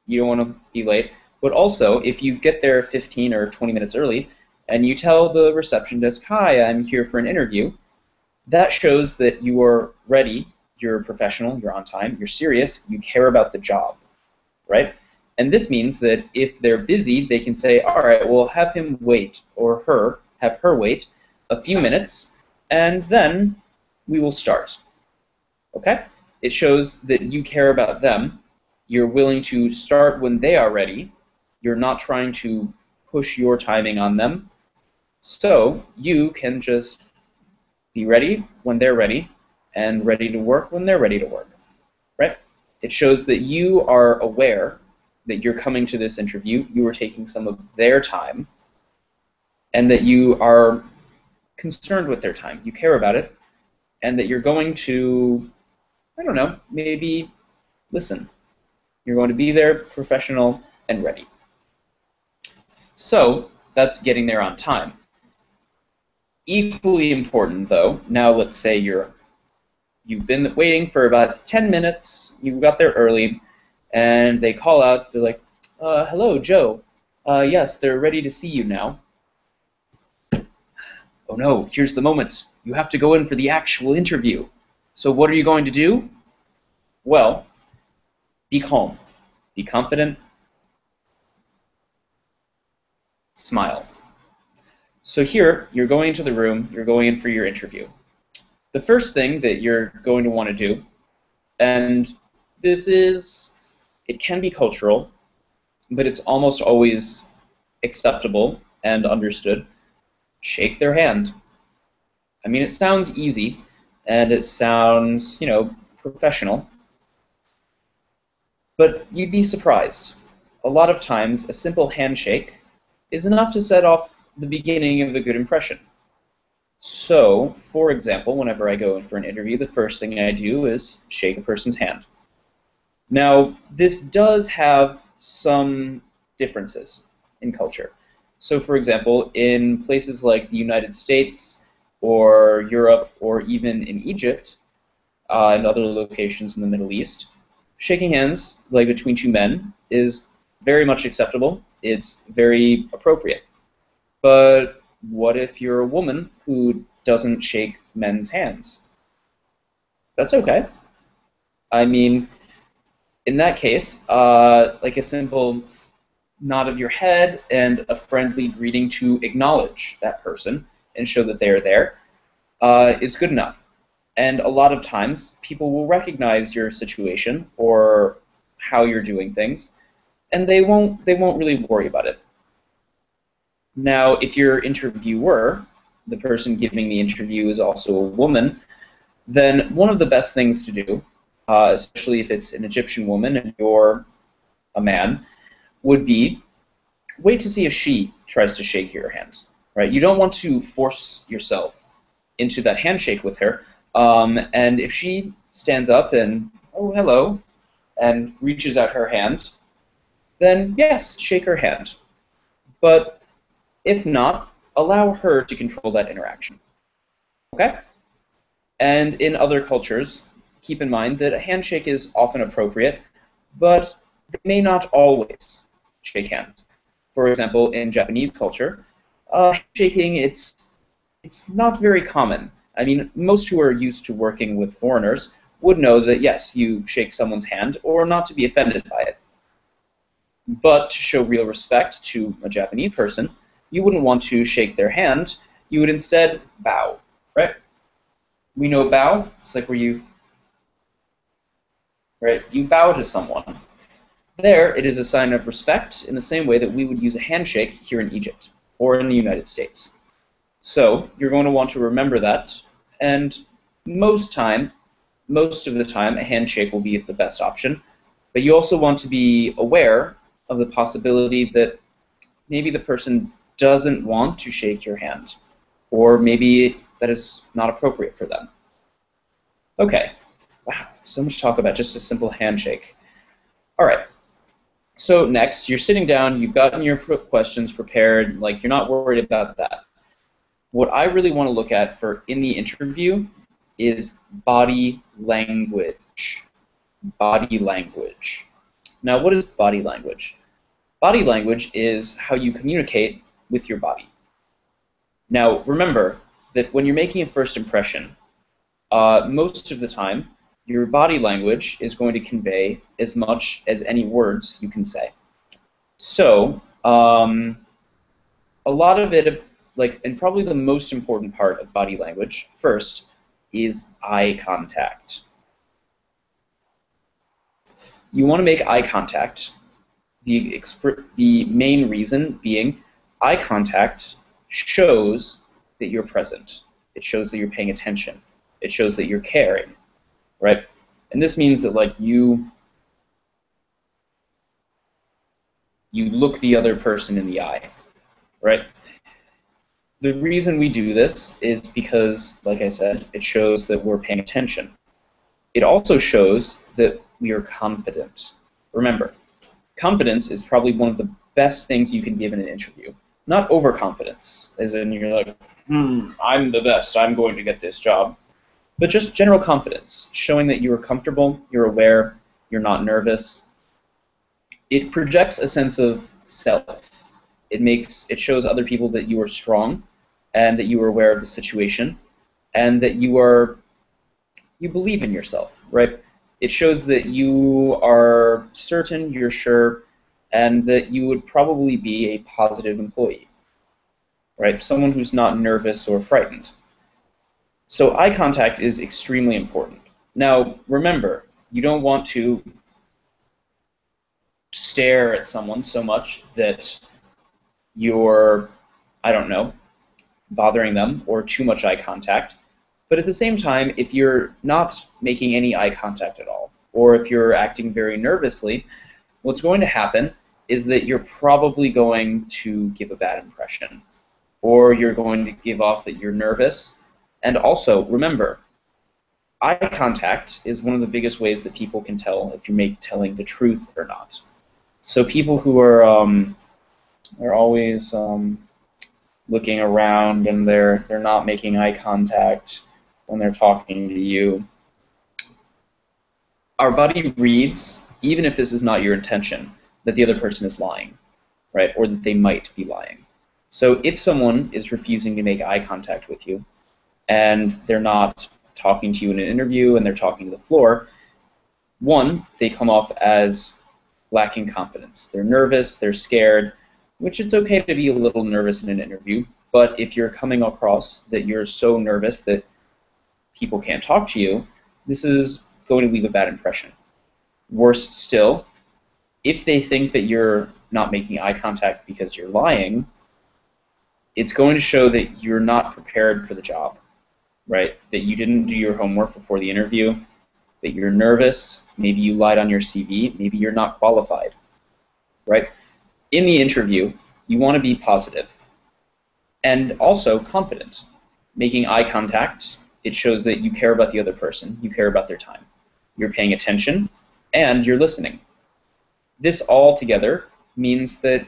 you don't want to be late, but also if you get there 15 or 20 minutes early and you tell the reception desk, "Hi, I'm here for an interview," that shows that you are ready, you're professional, you're on time, you're serious, you care about the job, right? And this means that if they're busy, they can say, "All right, we'll have him wait," or have her wait a few minutes, and then we will start. Okay? It shows that you care about them. You're willing to start when they are ready. You're not trying to push your timing on them. So you can just be ready when they're ready and ready to work when they're ready to work. Right? It shows that you are aware that you're coming to this interview, you are taking some of their time, and that you are concerned with their time. You care about it, and that you're going to, I don't know, maybe listen. You're going to be there, professional, and ready. So that's getting there on time. Equally important, though, now let's say you've been waiting for about 10 minutes, you got there early, and they call out, they're like, "Hello, Joe. Yes, they're ready to see you now." Oh no, here's the moment. You have to go in for the actual interview. So what are you going to do? Well, be calm, be confident, smile. So here, you're going into the room, you're going in for your interview. The first thing that you're going to want to do, and it can be cultural, but it's almost always acceptable and understood. Shake their hand. I mean, it sounds easy, and it sounds, you know, professional, but you'd be surprised. A lot of times, a simple handshake is enough to set off the beginning of a good impression. So, for example, whenever I go in for an interview, the first thing I do is shake a person's hand. Now, this does have some differences in culture. So, for example, in places like the United States or Europe or even in Egypt and other locations in the Middle East, shaking hands, like between two men, is very much acceptable. It's very appropriate. But what if you're a woman who doesn't shake men's hands? That's okay. I mean, in that case, like a simple nod of your head and a friendly greeting to acknowledge that person and show that they are there is good enough. And a lot of times, people will recognize your situation or how you're doing things, and they won't really worry about it. Now, if your interviewer, the person giving the interview, is also a woman, then one of the best things to do, especially if it's an Egyptian woman and you're a man, would be wait to see if she tries to shake your hand. Right? You don't want to force yourself into that handshake with her. And if she stands up and, "Oh, hello," and reaches out her hand, then yes, shake her hand. But if not, allow her to control that interaction. Okay? And in other cultures, keep in mind that a handshake is often appropriate, but they may not always shake hands. For example, in Japanese culture, shaking, it's not very common. I mean, most who are used to working with foreigners would know that, yes, you shake someone's hand or not to be offended by it. But to show real respect to a Japanese person, you wouldn't want to shake their hand. You would instead bow, right? We know bow. It's like where you bow to someone. There, it is a sign of respect in the same way that we would use a handshake here in Egypt or in the United States. So you're going to want to remember that, and most of the time, a handshake will be the best option. But you also want to be aware of the possibility that maybe the person doesn't want to shake your hand, or maybe that is not appropriate for them. Okay, wow, so much talk about just a simple handshake. All right, so next, you're sitting down, you've gotten your questions prepared, like you're not worried about that. What I really want to look at for in the interview is body language. Body language. Now, what is body language? Body language is how you communicate with your body. Now, remember that when you're making a first impression, most of the time, your body language is going to convey as much as any words you can say. So, a lot of it, and probably the most important part of body language, first, is eye contact. You want to make eye contact. The main reason being eye contact shows that you're present. It shows that you're paying attention. It shows that you're caring, right? And this means that you look the other person in the eye, right? The reason we do this is because, like I said, it shows that we're paying attention. It also shows that we are confident. Remember, confidence is probably one of the best things you can give in an interview. Not overconfidence, as in you're like, I'm the best, I'm going to get this job. But just general confidence, showing that you are comfortable, you're aware, you're not nervous. It projects a sense of self. It shows other people that you are strong and that you are aware of the situation and that you believe in yourself, right? It shows that you are certain, you're sure, and that you would probably be a positive employee, right? Someone who's not nervous or frightened. So eye contact is extremely important. Now, remember, you don't want to stare at someone so much that you're, I don't know, bothering them or too much eye contact. But at the same time, if you're not making any eye contact at all, or if you're acting very nervously, what's going to happen is that you're probably going to give a bad impression, or you're going to give off that you're nervous. And also, remember, eye contact is one of the biggest ways that people can tell if you're telling the truth or not. So people who are always looking around and they're not making eye contact when they're talking to you, our body reads, even if this is not your intention, that the other person is lying, right? Or that they might be lying. So if someone is refusing to make eye contact with you, and they're not talking to you in an interview and they're talking to the floor, one, they come off as lacking confidence. They're nervous, they're scared, which it's okay to be a little nervous in an interview, but if you're coming across that you're so nervous that people can't talk to you, this is going to leave a bad impression. Worse still, if they think that you're not making eye contact because you're lying, it's going to show that you're not prepared for the job, right? That you didn't do your homework before the interview, that you're nervous, maybe you lied on your CV, maybe you're not qualified, right? In the interview, you want to be positive and also confident. Making eye contact, it shows that you care about the other person, you care about their time. You're paying attention, and you're listening. This all together means that,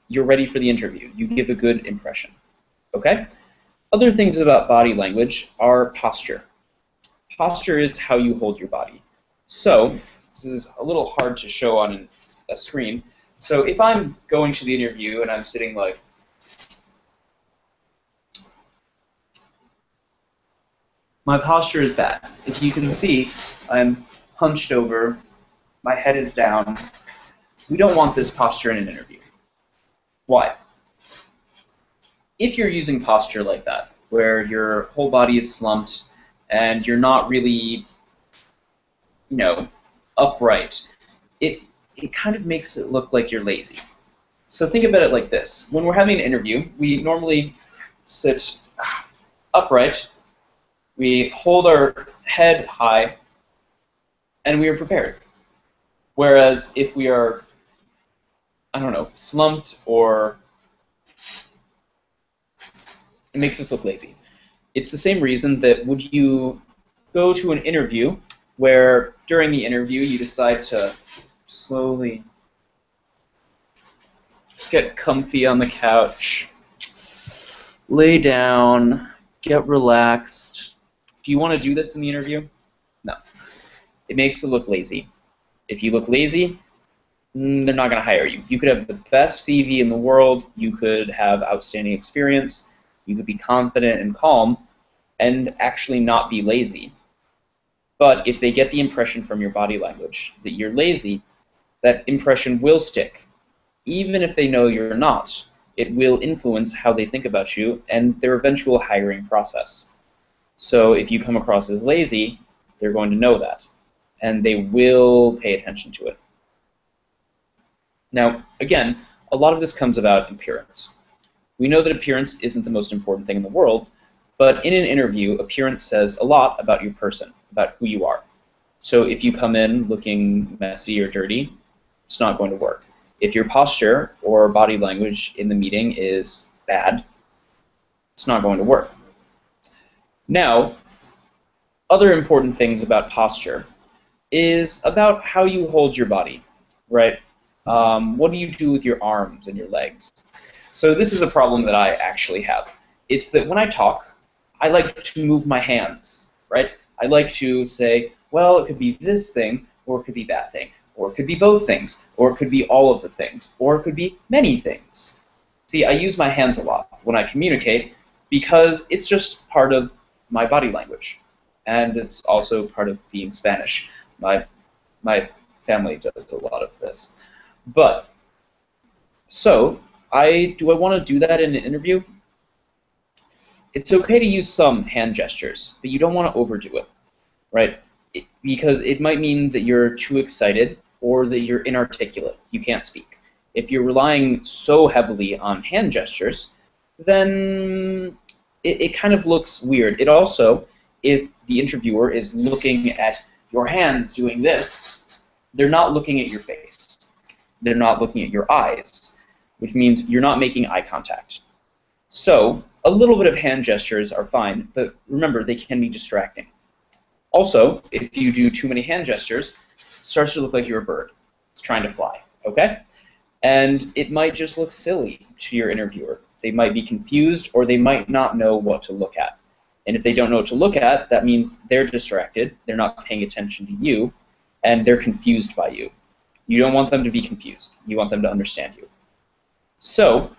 you're ready for the interview. You give a good impression, okay? Other things about body language are posture. Posture is how you hold your body. So, this is a little hard to show on a screen. So if I'm going to the interview and I'm sitting like, my posture is bad. If you can see, I'm hunched over, my head is down. We don't want this posture in an interview. Why? If you're using posture like that, where your whole body is slumped and you're not really, upright, it kind of makes it look like you're lazy. So think about it like this. When we're having an interview, we normally sit upright, we hold our head high, and we are prepared. Whereas if we are, slumped or It makes us look lazy. It's the same reason that would you go to an interview where during the interview you decide to slowly get comfy on the couch, lay down, get relaxed. Do you want to do this in the interview? No. It makes you look lazy. If you look lazy, they're not going to hire you. You could have the best CV in the world, you could have outstanding experience, you could be confident and calm, and actually not be lazy. But if they get the impression from your body language that you're lazy, that impression will stick. Even if they know you're not, it will influence how they think about you and their eventual hiring process. So if you come across as lazy, they're going to know that, and they will pay attention to it. Now, again, a lot of this comes about appearance. We know that appearance isn't the most important thing in the world, but in an interview, appearance says a lot about your person, about who you are. So if you come in looking messy or dirty, it's not going to work. If your posture or body language in the meeting is bad, it's not going to work. Now, other important things about posture is about how you hold your body, right? What do you do with your arms and your legs? So this is a problem that I actually have. It's that when I talk, I like to move my hands, right? I like to say, well, it could be this thing, or it could be that thing, or it could be both things, or it could be all of the things, or it could be many things. See, I use my hands a lot when I communicate because it's just part of my body language, and it's also part of being Spanish. My family does a lot of this. But, so, do I want to do that in an interview? It's okay to use some hand gestures, but you don't want to overdo it, right? Because it might mean that you're too excited or that you're inarticulate. You can't speak. If you're relying so heavily on hand gestures, then it kind of looks weird. It also, if the interviewer is looking at your hands doing this, they're not looking at your face. They're not looking at your eyes, which means you're not making eye contact. So a little bit of hand gestures are fine, but remember, they can be distracting. Also, if you do too many hand gestures, it starts to look like you're a bird. It's trying to fly, okay? And it might just look silly to your interviewer. They might be confused, or they might not know what to look at. And if they don't know what to look at, that means they're distracted, they're not paying attention to you, and they're confused by you. You don't want them to be confused. You want them to understand you. So,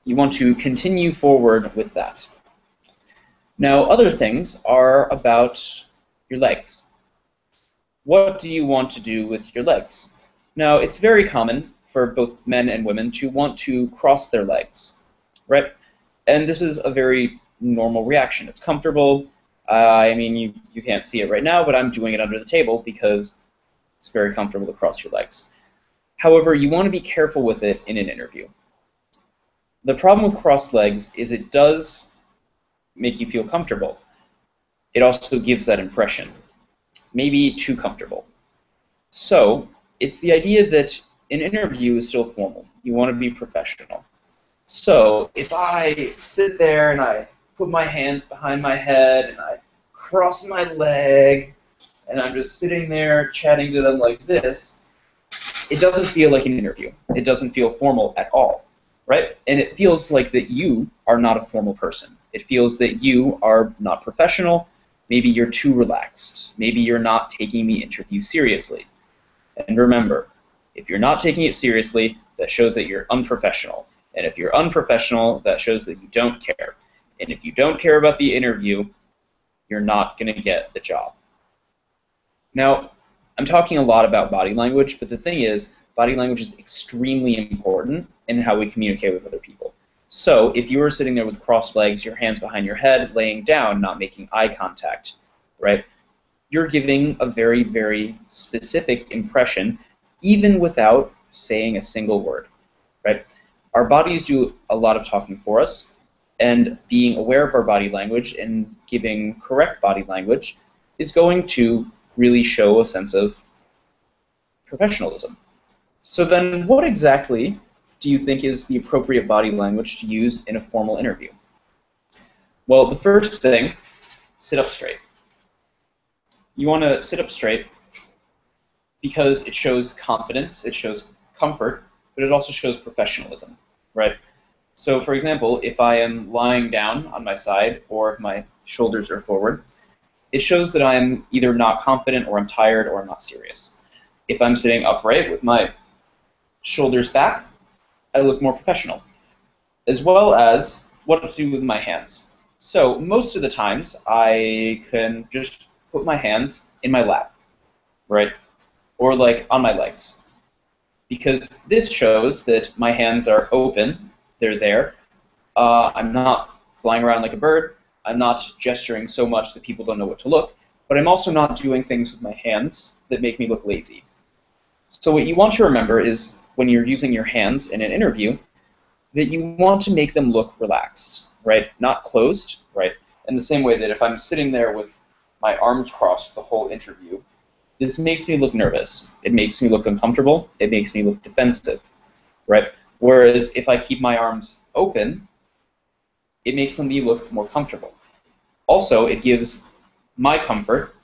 you want to continue forward with that. Now, other things are about your legs. What do you want to do with your legs? Now, it's very common for both men and women to want to cross their legs, right? And this is a very normal reaction. It's comfortable. I mean, you can't see it right now, but I'm doing it under the table because it's very comfortable to cross your legs. However, you want to be careful with it in an interview. The problem with crossed legs is it does make you feel comfortable. It also gives that impression, maybe too comfortable. So it's the idea that an interview is still formal. You want to be professional. So if I sit there and I put my hands behind my head and I cross my leg and I'm just sitting there chatting to them like this, it doesn't feel like an interview. It doesn't feel formal at all, right? And it feels like that you are not a formal person. It feels that you are not professional. Maybe you're too relaxed. Maybe you're not taking the interview seriously. And remember, if you're not taking it seriously, that shows that you're unprofessional. And if you're unprofessional, that shows that you don't care. And if you don't care about the interview, you're not going to get the job. Now, I'm talking a lot about body language, but the thing is, body language is extremely important in how we communicate with other people. So if you were sitting there with crossed legs, your hands behind your head, laying down, not making eye contact, right, you're giving a very, very specific impression, even without saying a single word, right? Our bodies do a lot of talking for us, and being aware of our body language and giving correct body language is going to really show a sense of professionalism. So then what exactly do you think is the appropriate body language to use in a formal interview? Well, the first thing, sit up straight. You want to sit up straight because it shows confidence, it shows comfort, but it also shows professionalism, right? So, for example, if I am lying down on my side or if my shoulders are forward, it shows that I'm either not confident or I'm tired or I'm not serious. If I'm sitting upright with my shoulders back, I look more professional, as well as what to do with my hands. So most of the times I can just put my hands in my lap, right? Or like on my legs, because this shows that my hands are open, they're there. I'm not flying around like a bird. I'm not gesturing so much that people don't know what to look, but I'm also not doing things with my hands that make me look lazy. So what you want to remember is when you're using your hands in an interview, that you want to make them look relaxed, right? Not closed, right? In the same way that if I'm sitting there with my arms crossed the whole interview, this makes me look nervous. It makes me look uncomfortable. It makes me look defensive, right? Whereas if I keep my arms open, it makes me look more comfortable. Also, it gives my comfort,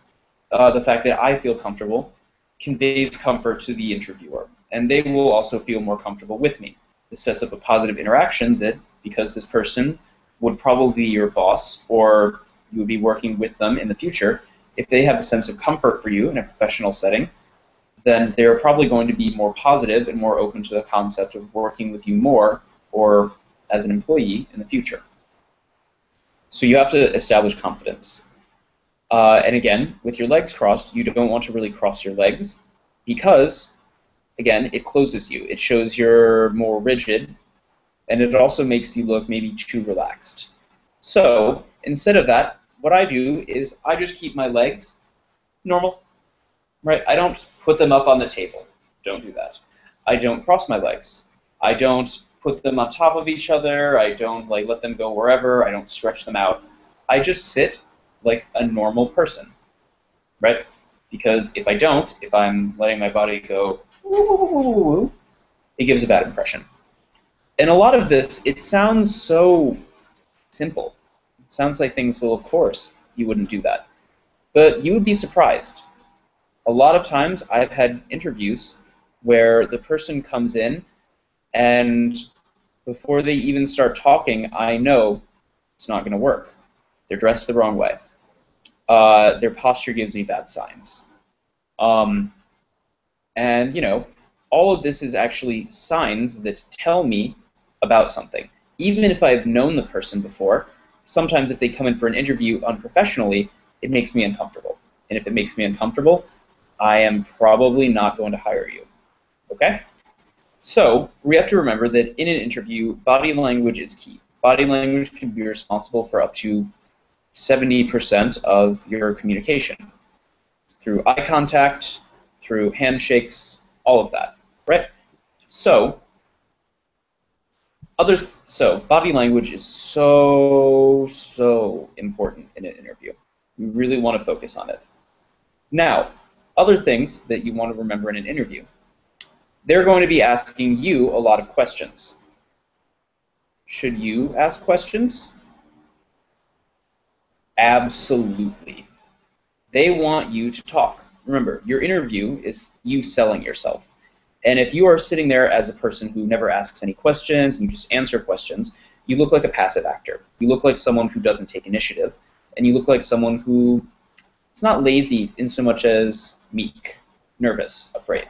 the fact that I feel comfortable, conveys comfort to the interviewer, and they will also feel more comfortable with me. This sets up a positive interaction that, because this person would probably be your boss, or you would be working with them in the future, if they have a sense of comfort for you in a professional setting, then they're probably going to be more positive and more open to the concept of working with you more or as an employee in the future. So you have to establish confidence. And again, with your legs crossed, you don't want to really cross your legs because, again, it closes you. It shows you're more rigid, and it also makes you look maybe too relaxed. So instead of that, what I do is I just keep my legs normal, right? I don't put them up on the table. Don't do that. I don't cross my legs. I don't put them on top of each other. I don't like let them go wherever. I don't stretch them out. I just sit like a normal person, right? Because if I don't, if I'm letting my body go, it gives a bad impression. And a lot of this, it sounds so simple. It sounds like things, well, of course, you wouldn't do that. But you would be surprised. A lot of times I've had interviews where the person comes in and before they even start talking, I know it's not going to work. They're dressed the wrong way. Their posture gives me bad signs. And, you know, all of this is actually signs that tell me about something. Even if I've known the person before, sometimes if they come in for an interview unprofessionally, it makes me uncomfortable. And if it makes me uncomfortable, I am probably not going to hire you. Okay? So we have to remember that in an interview, body language is key. Body language can be responsible for up to 70% of your communication through eye contact, through handshakes, all of that, right? So body language is so important in an interview. You really want to focus on it. Now, other things that you want to remember in an interview. They're going to be asking you a lot of questions. Should you ask questions? Absolutely. They want you to talk. Remember, your interview is you selling yourself. And if you are sitting there as a person who never asks any questions and you just answer questions, you look like a passive actor. You look like someone who doesn't take initiative. And you look like someone who is not lazy in so much as meek, nervous, afraid.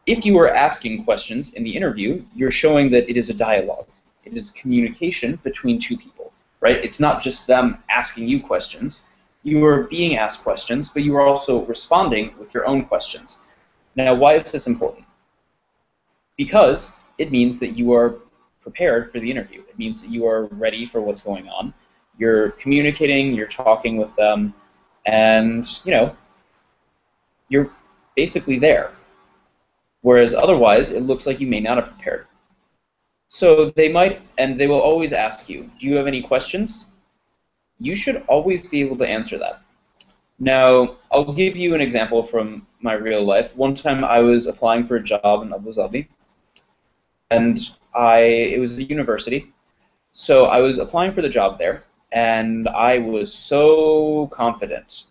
If you are asking questions in the interview, you're showing that it is a dialogue. It is communication between two people, right? It's not just them asking you questions. You are being asked questions, but you are also responding with your own questions. Now, why is this important? Because it means that you are prepared for the interview. It means that you are ready for what's going on. You're communicating, you're talking with them, and, you know, you're basically there. Whereas otherwise, it looks like you may not have prepared. So they might, and they will always ask you, do you have any questions? You should always be able to answer that. Now, I'll give you an example from my real life. One time I was applying for a job in Abu Dhabi, and it was a university, so I was applying for the job there, and I was so confident.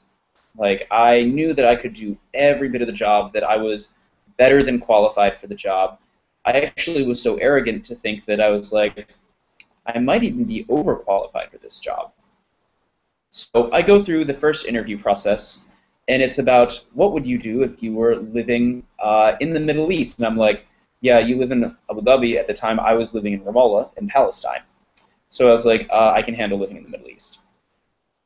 Like, I knew that I could do every bit of the job, that I was better than qualified for the job. I actually was so arrogant to think that I was like, I might even be overqualified for this job. So I go through the first interview process, and it's about what would you do if you were living in the Middle East? And I'm like, yeah, you live in Abu Dhabi. At the time, I was living in Ramallah in Palestine. So I was like, I can handle living in the Middle East.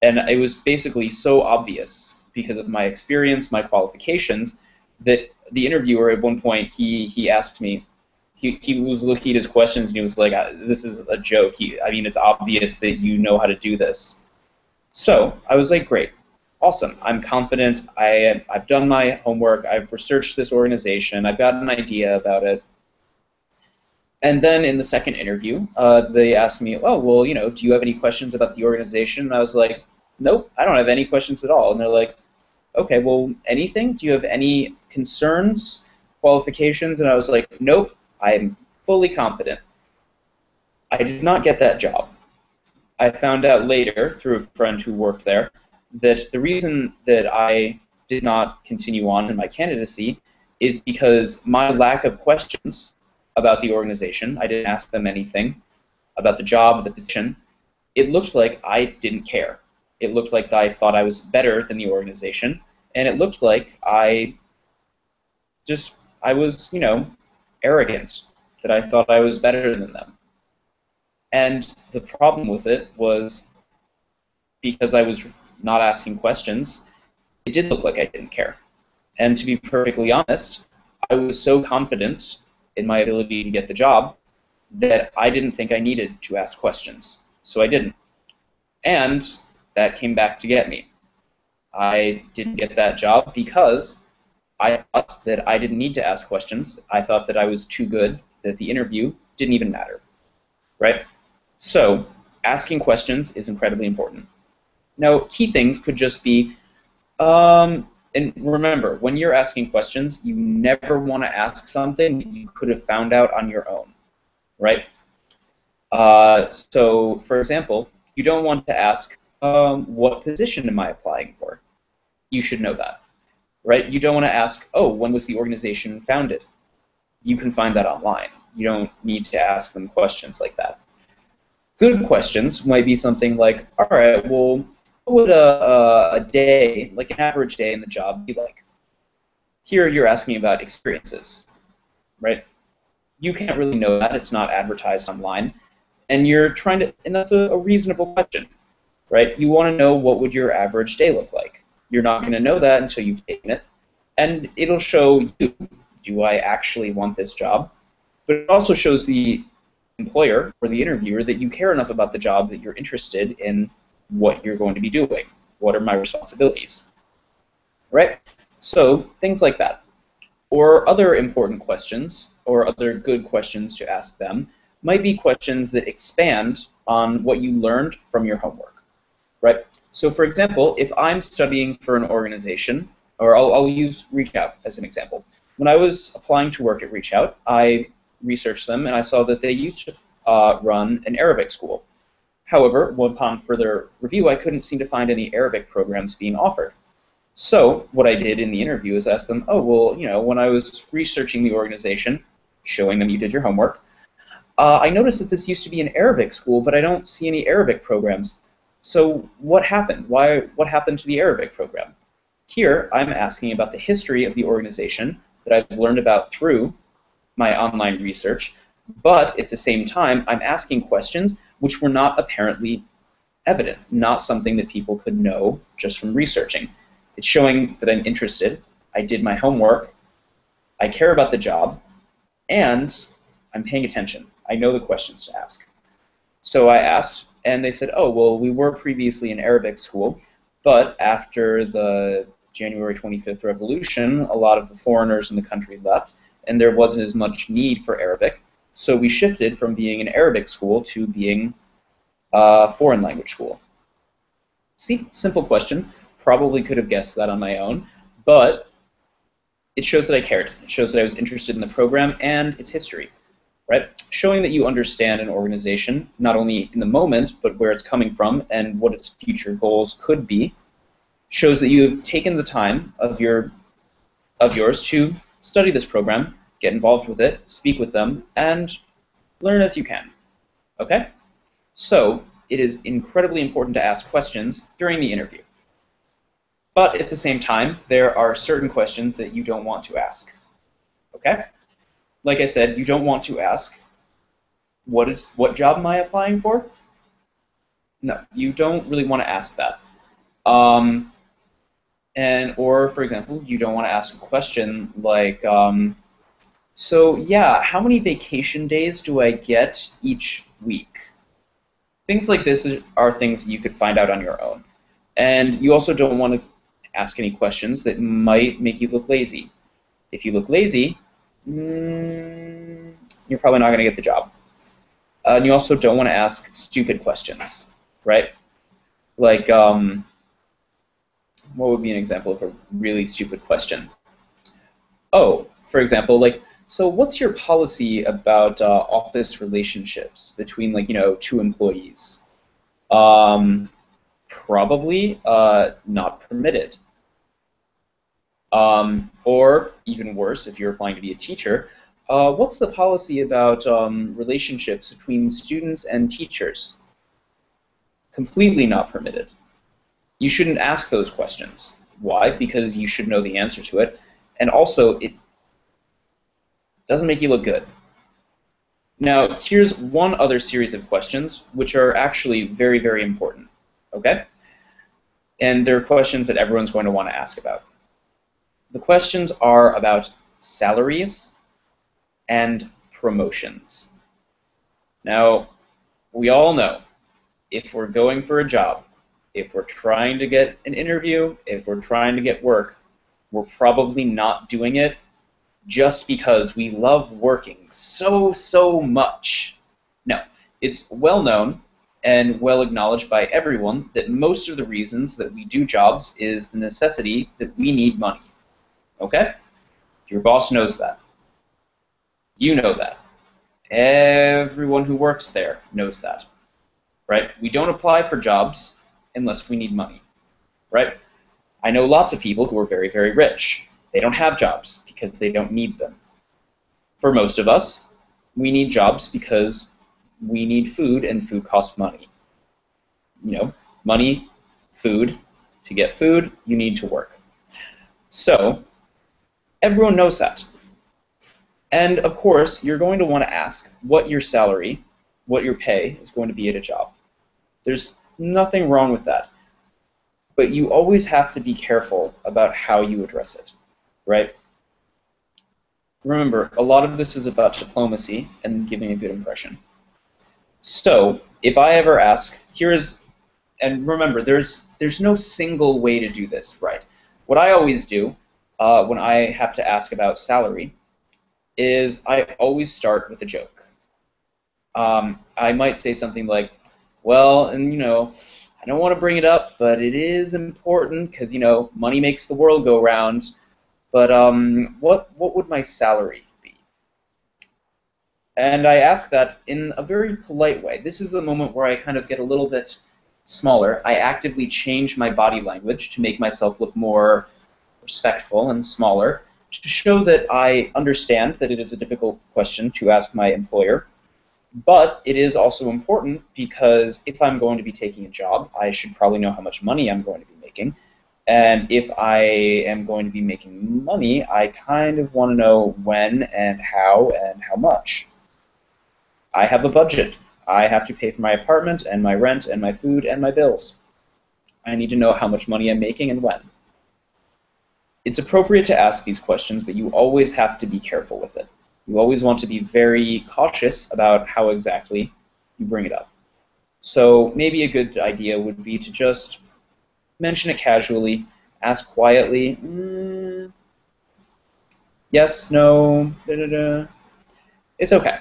And it was basically so obvious because of my experience, my qualifications, that the interviewer at one point, he asked me, he was looking at his questions and he was like, this is a joke. I mean, it's obvious that you know how to do this. So I was like, great, awesome. I'm confident. I've done my homework. I've researched this organization. I've got an idea about it. And then in the second interview, they asked me, oh, well, you know, do you have any questions about the organization? And I was like, nope, I don't have any questions at all. And they're like, okay, well, anything? Do you have any concerns, qualifications? And I was like, nope, I'm fully confident. I did not get that job. I found out later, through a friend who worked there, that the reason that I did not continue on in my candidacy is because my lack of questions about the organization, I didn't ask them anything about the job, the position, it looked like I didn't care. It looked like I thought I was better than the organization, and it looked like I was, you know, arrogant, that I thought I was better than them. And the problem with it was, because I was not asking questions, it did look like I didn't care. And to be perfectly honest, I was so confident in my ability to get the job that I didn't think I needed to ask questions. So I didn't. And that came back to get me. I didn't get that job because I thought that I didn't need to ask questions. I thought that I was too good, that the interview didn't even matter, right? So asking questions is incredibly important. Now, key things could just be, and remember, when you're asking questions, you never want to ask something that you could have found out on your own, right? So, for example, you don't want to ask, what position am I applying for? You should know that, right? You don't want to ask, oh, when was the organization founded? You can find that online. You don't need to ask them questions like that. Good questions might be something like, all right, well, what would a day, like an average day in the job, be like? Here you're asking about experiences, right? You can't really know that. It's not advertised online. And you're trying to, and that's a reasonable question, right? You want to know what would your average day look like. You're not going to know that until you've taken it. And it'll show you, do I actually want this job? But it also shows the employer or the interviewer that you care enough about the job that you're interested in what you're going to be doing. What are my responsibilities? Right? So things like that. Or other important questions, or other good questions to ask them, might be questions that expand on what you learned from your homework. Right? So for example, if I'm studying for an organization, or I'll use Reach Out as an example. When I was applying to work at Reach Out, I researched them and I saw that they used to run an Arabic school. However, upon further review, I couldn't seem to find any Arabic programs being offered. So what I did in the interview is ask them, oh, well, you know, when I was researching the organization, showing them you did your homework, I noticed that this used to be an Arabic school, but I don't see any Arabic programs. So what happened? What happened to the Arabic program? Here, I'm asking about the history of the organization that I've learned about through my online research, but at the same time, I'm asking questions which were not apparently evident, not something that people could know just from researching. It's showing that I'm interested, I did my homework, I care about the job, and I'm paying attention. I know the questions to ask. So I asked, and they said, oh, well, we were previously an Arabic school, but after the January 25th revolution, a lot of the foreigners in the country left, and there wasn't as much need for Arabic, so we shifted from being an Arabic school to being a foreign language school. See, simple question. Probably could have guessed that on my own, but it shows that I cared. It shows that I was interested in the program and its history. right? Showing that you understand an organization, not only in the moment, but where it's coming from and what its future goals could be, shows that you've taken the time of yours to study this program, get involved with it, speak with them, and learn as you can. Okay? So it is incredibly important to ask questions during the interview. But at the same time, there are certain questions that you don't want to ask. Okay? Like I said, you don't want to ask, what job am I applying for? No, you don't really want to ask that. Or, for example, you don't want to ask a question like, so yeah, how many vacation days do I get each week? Things like this are things that you could find out on your own. And you also don't want to ask any questions that might make you look lazy. If you look lazy, you're probably not going to get the job. And you also don't want to ask stupid questions, right? Like, what would be an example of a really stupid question? Oh, for example, like, so what's your policy about office relationships between, like, two employees? Probably not permitted. Or even worse, if you're applying to be a teacher, what's the policy about relationships between students and teachers? Completely not permitted. You shouldn't ask those questions. Why? Because you should know the answer to it, and also it doesn't make you look good. Now, here's one other series of questions which are actually very, very important, okay? And they're questions that everyone's going to want to ask about. The questions are about salaries and promotions. Now, we all know if we're going for a job, if we're trying to get an interview, if we're trying to get work, we're probably not doing it just because we love working so much. No, it's well known and well acknowledged by everyone that most of the reasons that we do jobs is the necessity that we need money. Okay? Your boss knows that. You know that. Everyone who works there knows that. Right? We don't apply for jobs unless we need money. Right? I know lots of people who are very, very rich. They don't have jobs because they don't need them. For most of us, we need jobs because we need food, and food costs money. Money, food. To get food, you need to work. So, everyone knows that. And of course, you're going to want to ask what your salary, what your pay is going to be at a job. There's nothing wrong with that. But you always have to be careful about how you address it, right? Remember, a lot of this is about diplomacy and giving a good impression. So, if I ever ask, and remember, there's no single way to do this, right? What I always do when I have to ask about salary is I always start with a joke. I might say something like, well, and I don't want to bring it up, but it is important because money makes the world go round. But what would my salary be? And I ask that in a very polite way. This is the moment where I kind of get a little bit smaller. I actively change my body language to make myself look more respectful and smaller, to show that I understand that it is a difficult question to ask my employer. But it is also important because if I'm going to be taking a job, I should probably know how much money I'm going to be making. And if I am going to be making money, I kind of want to know when and how much. I have a budget. I have to pay for my apartment and my rent and my food and my bills. I need to know how much money I'm making and when. It's appropriate to ask these questions, but you always have to be careful with it. You always want to be very cautious about how exactly you bring it up. So maybe a good idea would be to just mention it casually, ask quietly, yes, no, It's okay.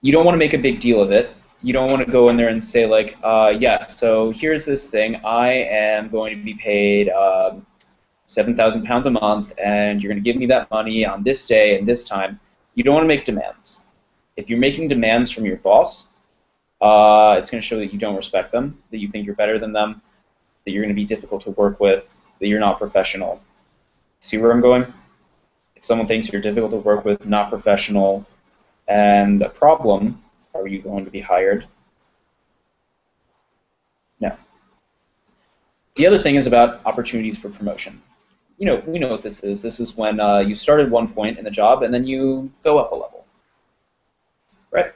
You don't want to make a big deal of it. You don't want to go in there and say like, yes, so here's this thing. I am going to be paid 7,000 pounds a month, and you're going to give me that money on this day and this time. You don't want to make demands. If you're making demands from your boss, it's going to show that you don't respect them, that you think you're better than them, that you're going to be difficult to work with, that you're not professional. See where I'm going? If someone thinks you're difficult to work with, not professional, and a problem, are you going to be hired? No. The other thing is about opportunities for promotion. We know what this is. This is when you start at one point in the job and then you go up a level. Right?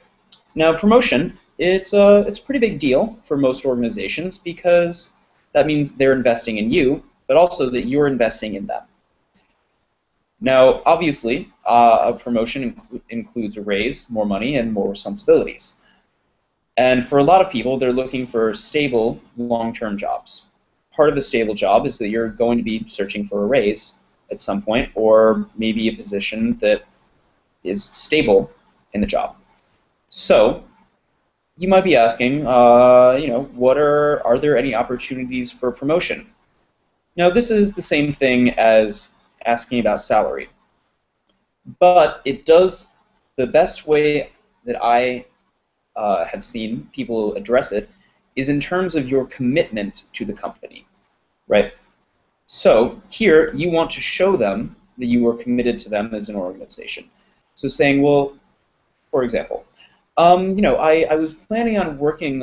Now, promotion, it's a pretty big deal for most organizations because that means they're investing in you, but also that you're investing in them. Now, obviously, a promotion includes a raise, more money, and more responsibilities. And for a lot of people, they're looking for stable, long-term jobs. Part of a stable job is that you're going to be searching for a raise at some point, or maybe a position that is stable in the job. So you might be asking, are there any opportunities for promotion? Now, this is the same thing as asking about salary, but it does, the best way that I have seen people address it is in terms of your commitment to the company, right? So here you want to show them that you are committed to them as an organization. So saying, well, for example, I was planning on working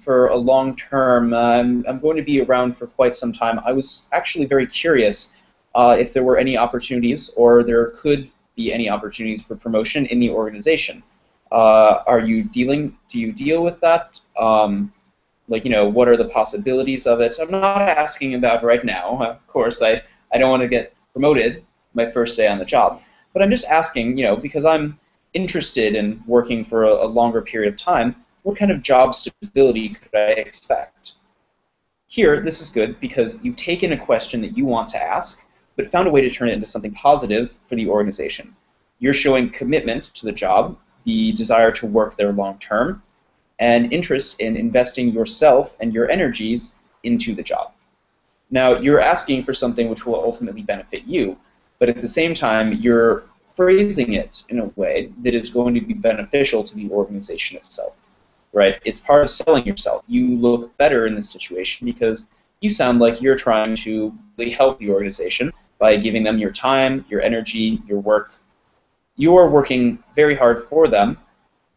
for a long term. I'm going to be around for quite some time. I was actually very curious if there were any opportunities, or there could be any opportunities for promotion in the organization. Do you deal with that? What are the possibilities of it? I'm not asking about right now. Of course, I don't want to get promoted my first day on the job. But I'm just asking, because I'm interested in working for a longer period of time, what kind of job stability could I expect? Here, this is good because you've taken a question that you want to ask, but found a way to turn it into something positive for the organization. You're showing commitment to the job, the desire to work there long term, and interest in investing yourself and your energies into the job. Now, you're asking for something which will ultimately benefit you, but at the same time, you're phrasing it in a way that is going to be beneficial to the organization itself, right? It's part of selling yourself. You look better in this situation because you sound like you're trying to really help the organization by giving them your time, your energy, your work. You are working very hard for them,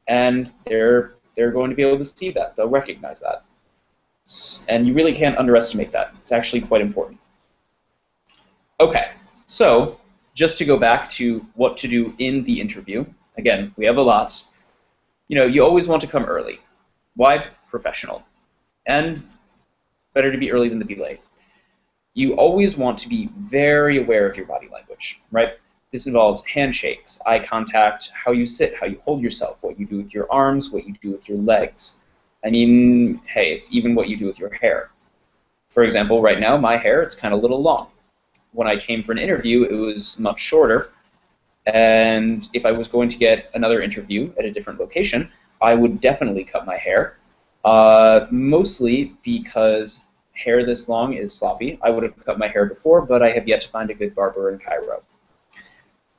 and they're going to be able to see that. They'll recognize that. And you really can't underestimate that. It's actually quite important. Okay, so just to go back to what to do in the interview, again, we have a lot. You always want to come early. Why? Professional. And better to be early than to be late. You always want to be very aware of your body language, right? This involves handshakes, eye contact, how you sit, how you hold yourself, what you do with your arms, what you do with your legs. I mean, hey, it's even what you do with your hair. For example, right now, my hair, it's kind of a little long. When I came for an interview, it was much shorter, and if I was going to get another interview at a different location, I would definitely cut my hair, mostly because hair this long is sloppy. I would have cut my hair before, but I have yet to find a good barber in Cairo.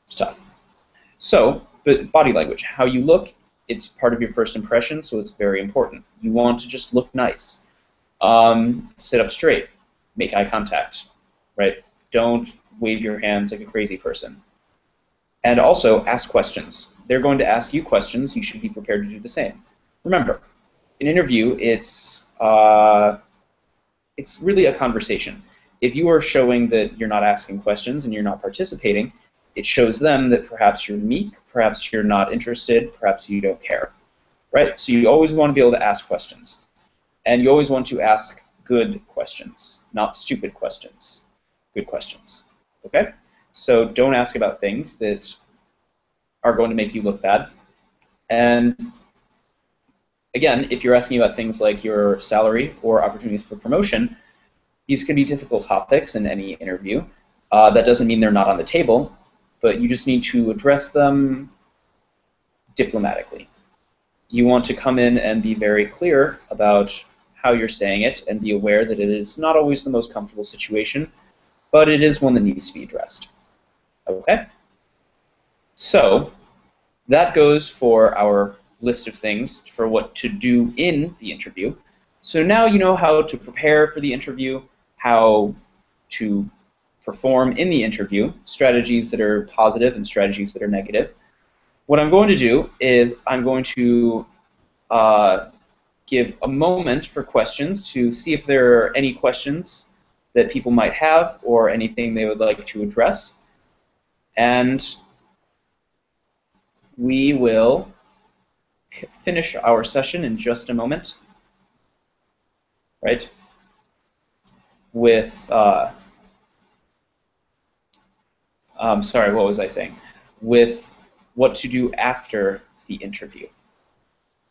It's tough. So, but body language, how you look, it's part of your first impression, so it's very important. You want to just look nice. Sit up straight, make eye contact, right? Don't wave your hands like a crazy person. And also, ask questions. They're going to ask you questions. You should be prepared to do the same. Remember, an interview, it's really a conversation. If you are showing that you're not asking questions and you're not participating, it shows them that perhaps you're meek, perhaps you're not interested, perhaps you don't care, right? So you always want to be able to ask questions. And you always want to ask good questions, not stupid questions. Good questions, okay? So don't ask about things that are going to make you look bad. And again, if you're asking about things like your salary or opportunities for promotion, these can be difficult topics in any interview. That doesn't mean they're not on the table, but you just need to address them diplomatically. You want to come in and be very clear about how you're saying it and be aware that it is not always the most comfortable situation, but it is one that needs to be addressed. Okay? So, That goes for our list of things for what to do in the interview. So now you know how to prepare for the interview, how to perform in the interview, strategies that are positive and strategies that are negative. What I'm going to do is I'm going to give a moment for questions to see if there are any questions that people might have or anything they would like to address. And we will finish our session in just a moment, right? With, sorry, what was I saying? With what to do after the interview.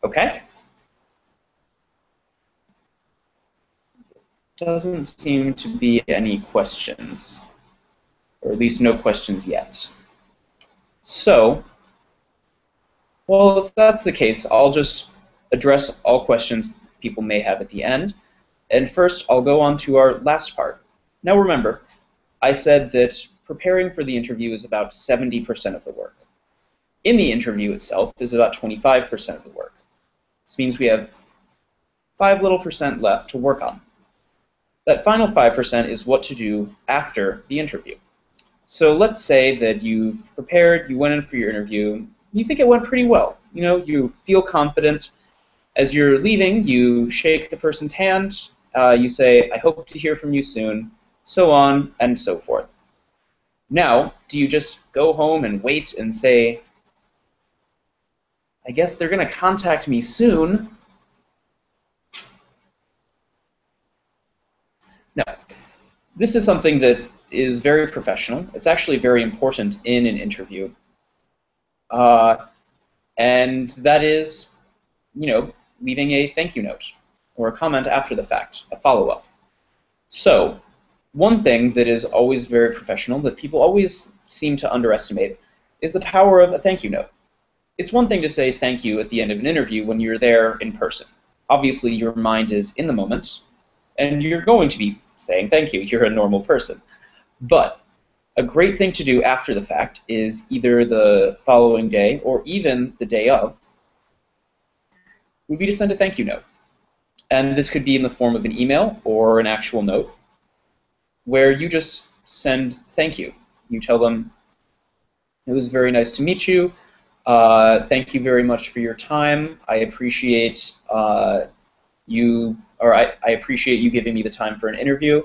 Okay? Doesn't seem to be any questions, or at least no questions yet. So, well, if that's the case, I'll just address all questions people may have at the end. And first, I'll go on to our last part. Now remember, I said that preparing for the interview is about 70% of the work. In the interview itself is about 25% of the work. This means we have 5 little percent left to work on. That final 5% is what to do after the interview. So let's say that you've prepared, you went in for your interview, you think it went pretty well. You know, you feel confident. As you're leaving, you shake the person's hand, you say, I hope to hear from you soon, so on and so forth. Now, do you just go home and wait and say, I guess they're going to contact me soon? No. This is something that is very professional. It's actually very important in an interview. And that is, you know, leaving a thank you note or a comment after the fact, a follow-up. So, one thing that is always very professional that people always seem to underestimate is the power of a thank you note. It's one thing to say thank you at the end of an interview when you're there in person. Obviously, your mind is in the moment, and you're going to be saying thank you. You're a normal person. But a great thing to do after the fact is either the following day or even the day of would be to send a thank you note. And this could be in the form of an email or an actual note where you just send thank you. You tell them, it was very nice to meet you. Thank you very much for your time. I appreciate I appreciate you giving me the time for an interview.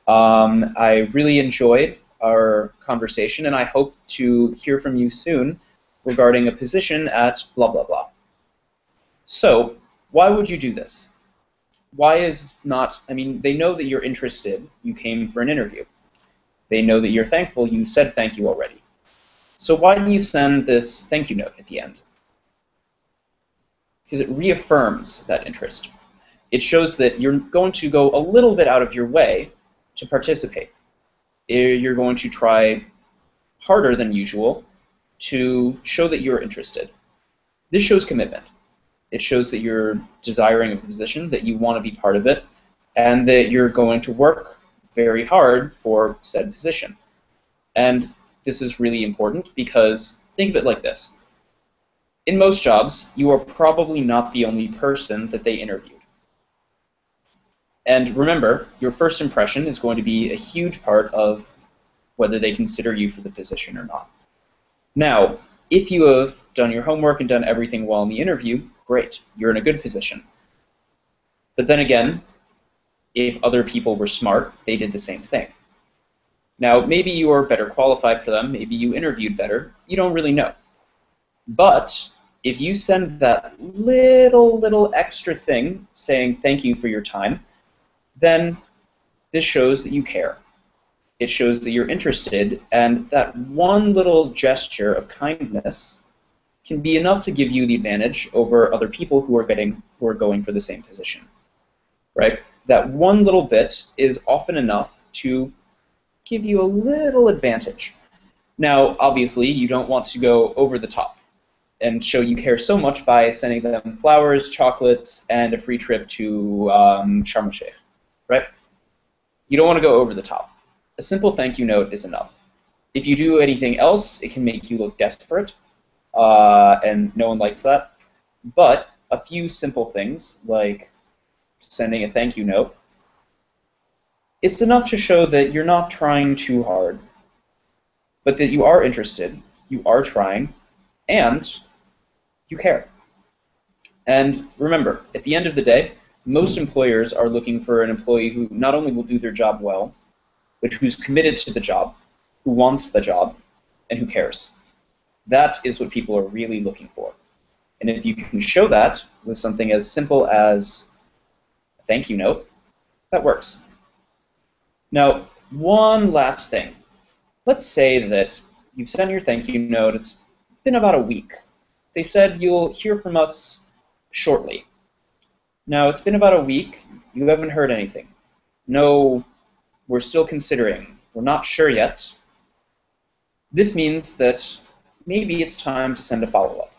I really enjoyed our conversation, and I hope to hear from you soon regarding a position at blah, blah, blah. So, why would you do this? Why is not, I mean, they know that you're interested, you came for an interview. They know that you're thankful, you said thank you already. So why do you send this thank you note at the end? Because it reaffirms that interest. It shows that you're going to go a little bit out of your way to participate. You're going to try harder than usual to show that you're interested. This shows commitment. It shows that you're desiring a position, that you want to be part of it, and that you're going to work very hard for said position. And this is really important because think of it like this. In most jobs, you are probably not the only person that they interviewed. And remember, your first impression is going to be a huge part of whether they consider you for the position or not. Now, if you have done your homework and done everything well in the interview, great, you're in a good position. But then again, if other people were smart, they did the same thing. Now, maybe you are better qualified for them, maybe you interviewed better, you don't really know. But if you send that little extra thing saying thank you for your time, then this shows that you care. It shows that you're interested, and that one little gesture of kindness can be enough to give you the advantage over other people who are going for the same position, right? That one little bit is often enough to give you a little advantage. Now, obviously, you don't want to go over the top and show you care so much by sending them flowers, chocolates, and a free trip to Sharm el-Sheikh, right? You don't want to go over the top. A simple thank you note is enough. If you do anything else, it can make you look desperate. and no one likes that. But a few simple things, like sending a thank you note, it's enough to show that you're not trying too hard, but that you are interested, you are trying, and you care. And remember, at the end of the day, most employers are looking for an employee who not only will do their job well, but who's committed to the job, who wants the job, and who cares. That is what people are really looking for. And if you can show that with something as simple as a thank you note, that works. Now, one last thing. Let's say that you've sent your thank you note, it's been about a week. They said you'll hear from us shortly. Now, it's been about a week, you haven't heard anything. No, we're still considering, we're not sure yet. This means that maybe it's time to send a follow-up.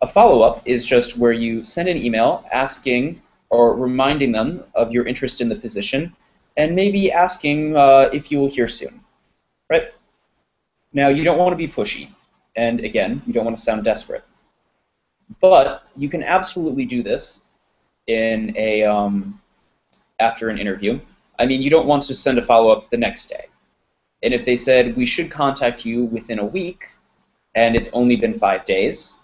A follow-up is just where you send an email asking or reminding them of your interest in the position and maybe asking if you will hear soon, right? Now, you don't want to be pushy, and again, you don't want to sound desperate. But you can absolutely do this in a after an interview. I mean, you don't want to send a follow-up the next day. And if they said, we should contact you within a week, and it's only been 5 days,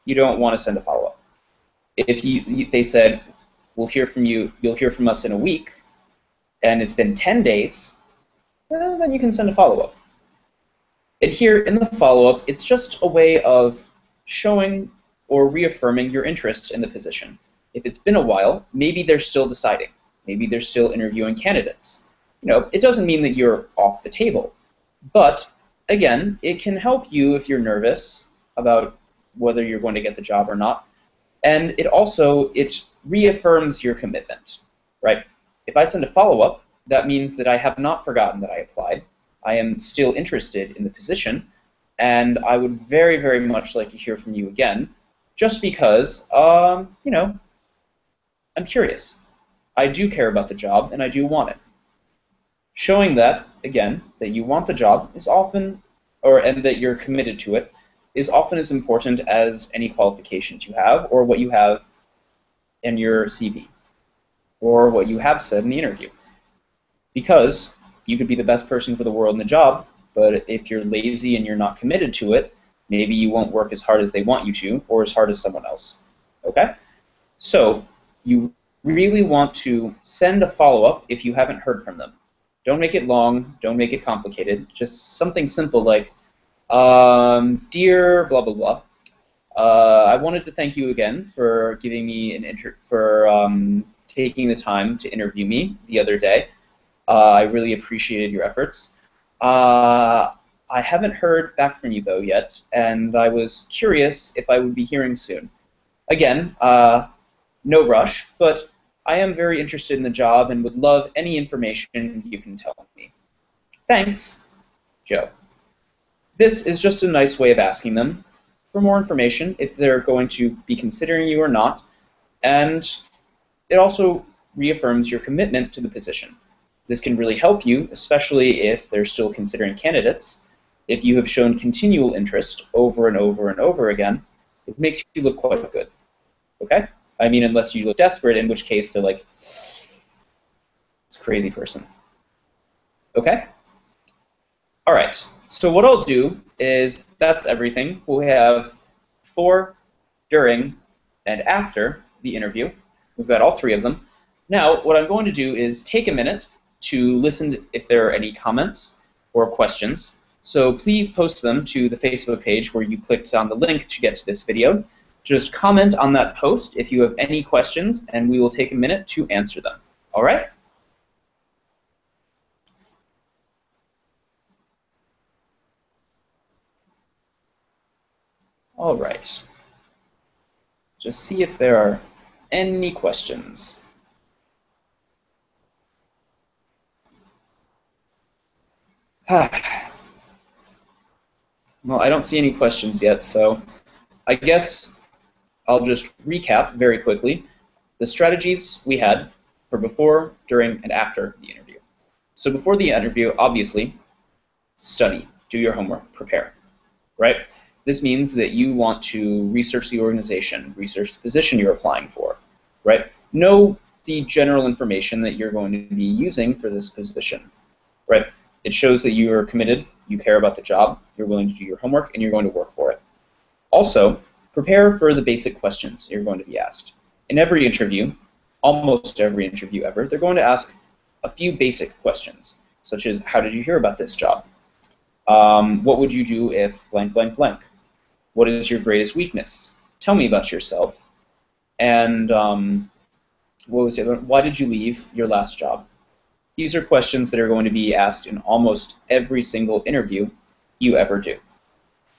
you don't want to send a follow-up. If they said, we'll hear from you, you'll hear from us in a week, and it's been 10 days, then you can send a follow-up. And here in the follow-up, it's just a way of showing or reaffirming your interest in the position. If it's been a while, maybe they're still deciding. Maybe they're still interviewing candidates. You know, it doesn't mean that you're off the table. But again, it can help you if you're nervous about whether you're going to get the job or not. And it reaffirms your commitment, right? If I send a follow-up, that means that I have not forgotten that I applied. I am still interested in the position, and I would very, very much like to hear from you again, just because, you know, I'm curious. I do care about the job, and I do want it. Showing that, again, that you want the job is often, and that you're committed to it, is often as important as any qualifications you have or what you have in your CV or what you have said in the interview. Because you could be the best person for the world in the job, but if you're lazy and you're not committed to it, maybe you won't work as hard as they want you to or as hard as someone else. Okay? So you really want to send a follow-up if you haven't heard from them. Don't make it long. Don't make it complicated. Just something simple like, dear blah, blah, blah. I wanted to thank you again for giving me taking the time to interview me the other day. I really appreciated your efforts. I haven't heard back from you, though, yet, and I was curious if I would be hearing soon. Again, no rush, but I am very interested in the job and would love any information you can tell me. Thanks, Joe. This is just a nice way of asking them for more information if they're going to be considering you or not, and it also reaffirms your commitment to the position. This can really help you, especially if they're still considering candidates. If you have shown continual interest over and over and over again, it makes you look quite good. Okay? I mean, unless you look desperate, in which case they're like, it's a crazy person. Okay? All right. So what I'll do is that's everything. We'll have before, during, and after the interview. We've got all three of them. Now, what I'm going to do is take a minute to listen if there are any comments or questions. So please post them to the Facebook page where you clicked on the link to get to this video. Just comment on that post if you have any questions, and we will take a minute to answer them. All right? All right. Just see if there are any questions. Well, I don't see any questions yet, so I guess I'll just recap very quickly the strategies we had for before, during, and after the interview. So before the interview, obviously, study, do your homework, prepare, right? This means that you want to research the organization, research the position you're applying for, right? Know the general information that you're going to be using for this position, right? It shows that you are committed, you care about the job, you're willing to do your homework, and you're going to work for it. Also, prepare for the basic questions you're going to be asked. In every interview, almost every interview ever, they're going to ask a few basic questions, such as, how did you hear about this job? What would you do if blank, blank, blank? What is your greatest weakness? Tell me about yourself. And what was the other one? Why did you leave your last job? These are questions that are going to be asked in almost every single interview you ever do.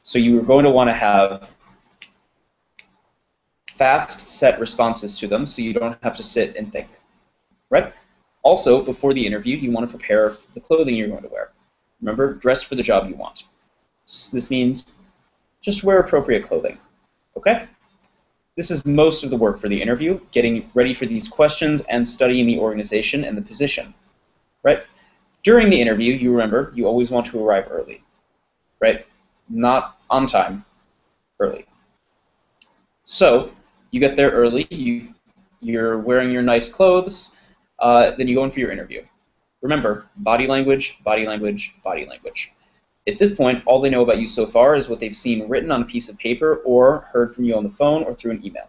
So you are going to want to have fast set responses to them so you don't have to sit and think, right? Also, before the interview, you want to prepare the clothing you're going to wear. Remember, dress for the job you want. This means just wear appropriate clothing, okay? This is most of the work for the interview, getting ready for these questions and studying the organization and the position, right? During the interview, you remember, you always want to arrive early, right? Not on time, early. So, you get there early, you're wearing your nice clothes, then you go in for your interview. Remember, body language, body language, body language. At this point, all they know about you so far is what they've seen written on a piece of paper or heard from you on the phone or through an email.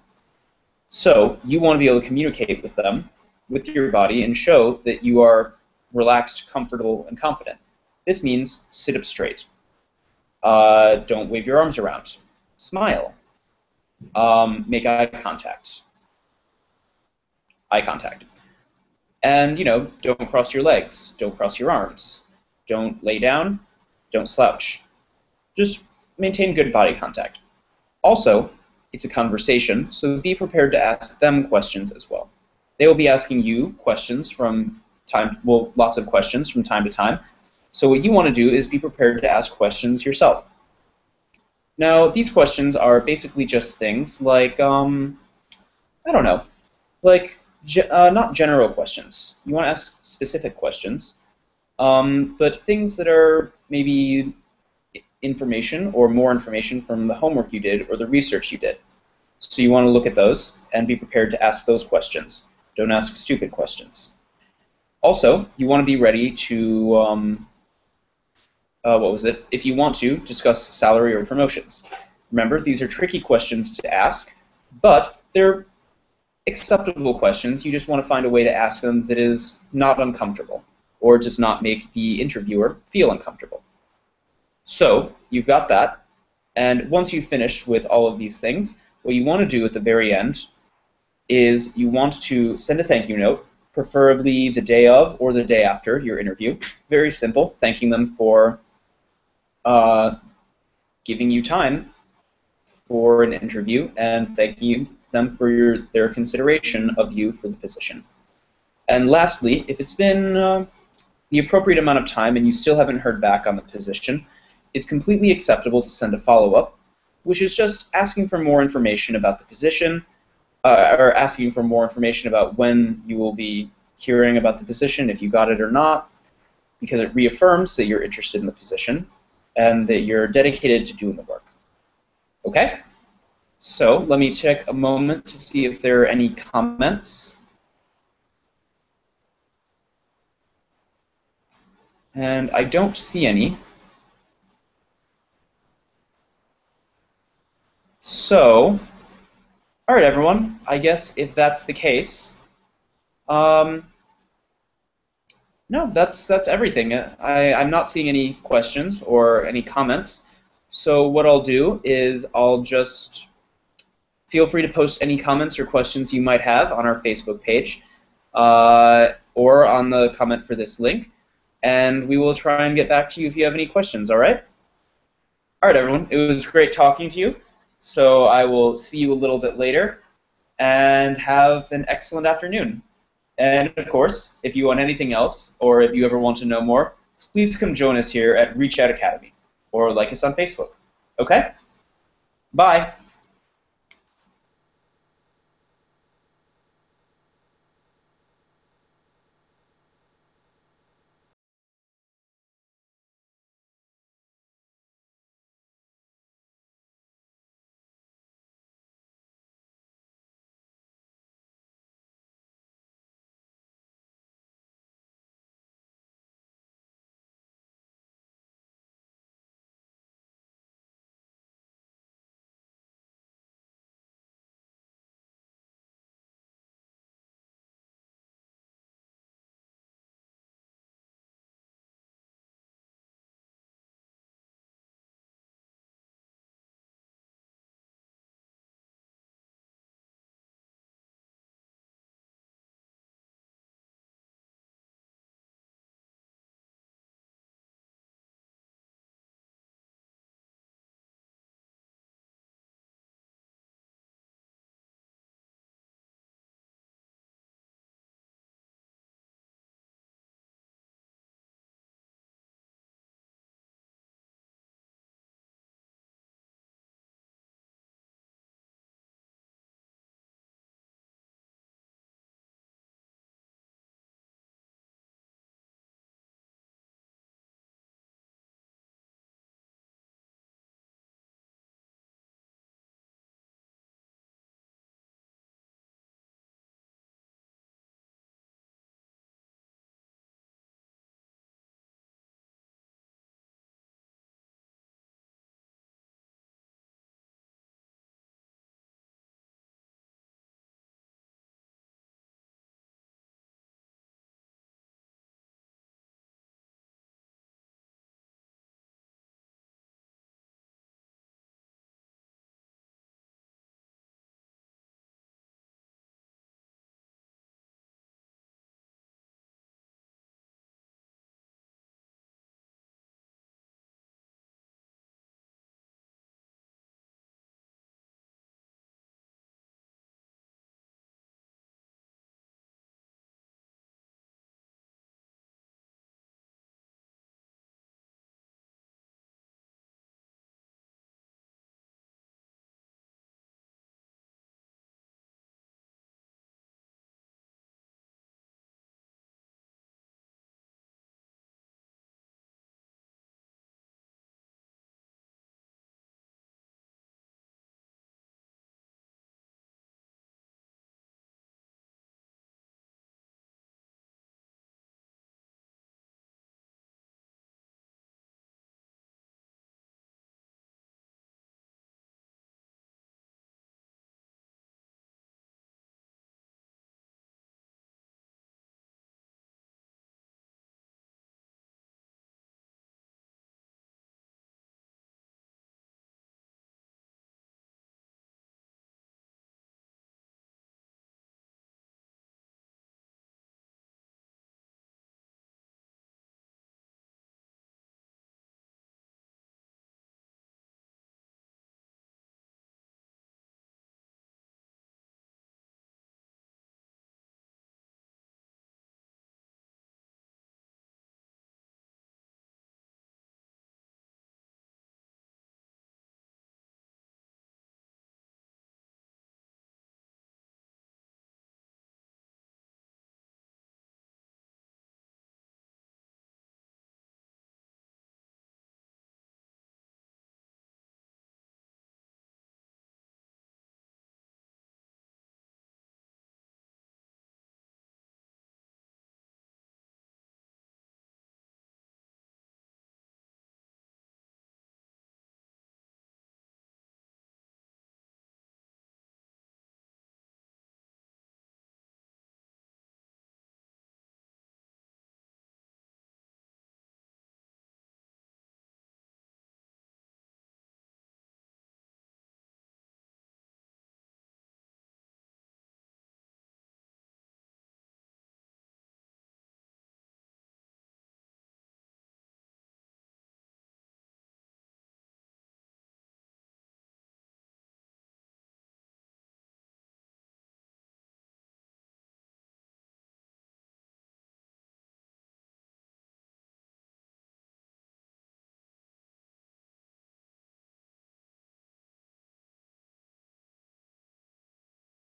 So you want to be able to communicate with them, with your body, and show that you are relaxed, comfortable, and confident. This means sit up straight. Don't wave your arms around. Smile. Make eye contact. Eye contact. And, don't cross your legs. Don't cross your arms. Don't lay down. Don't slouch. Just maintain good body contact. Also, it's a conversation, so be prepared to ask them questions as well. They will be asking you questions lots of questions from time to time. So what you want to do is be prepared to ask questions yourself. Now, these questions are basically just things like, I don't know, like not general questions. You want to ask specific questions, but things that are maybe information or more information from the homework you did or the research you did. So you want to look at those and be prepared to ask those questions. Don't ask stupid questions. Also, you want to be ready to, if you want to, discuss salary or promotions. Remember, these are tricky questions to ask, but they're acceptable questions. You just want to find a way to ask them that is not uncomfortable or does not make the interviewer feel uncomfortable. So you've got that, and once you've finished with all of these things, what you want to do at the very end is you want to send a thank you note, preferably the day of or the day after your interview. Very simple, thanking them for giving you time for an interview and thanking them for their consideration of you for the position. And lastly, if it's been the appropriate amount of time and you still haven't heard back on the position, it's completely acceptable to send a follow-up, which is just asking for more information about the position, or asking for more information about when you will be hearing about the position, if you got it or not, because it reaffirms that you're interested in the position and that you're dedicated to doing the work. Okay? So let me take a moment to see if there are any comments. And I don't see any. So, all right, everyone. I guess if that's the case, no, that's everything. I'm not seeing any questions or any comments. So what I'll do is I'll just feel free to post any comments or questions you might have on our Facebook page or on the comment for this link, and we will try and get back to you if you have any questions. All right? All right, everyone. It was great talking to you. So I will see you a little bit later, and have an excellent afternoon. And of course, if you want anything else, or if you ever want to know more, please come join us here at Reach Out Academy, or like us on Facebook. Okay? Bye.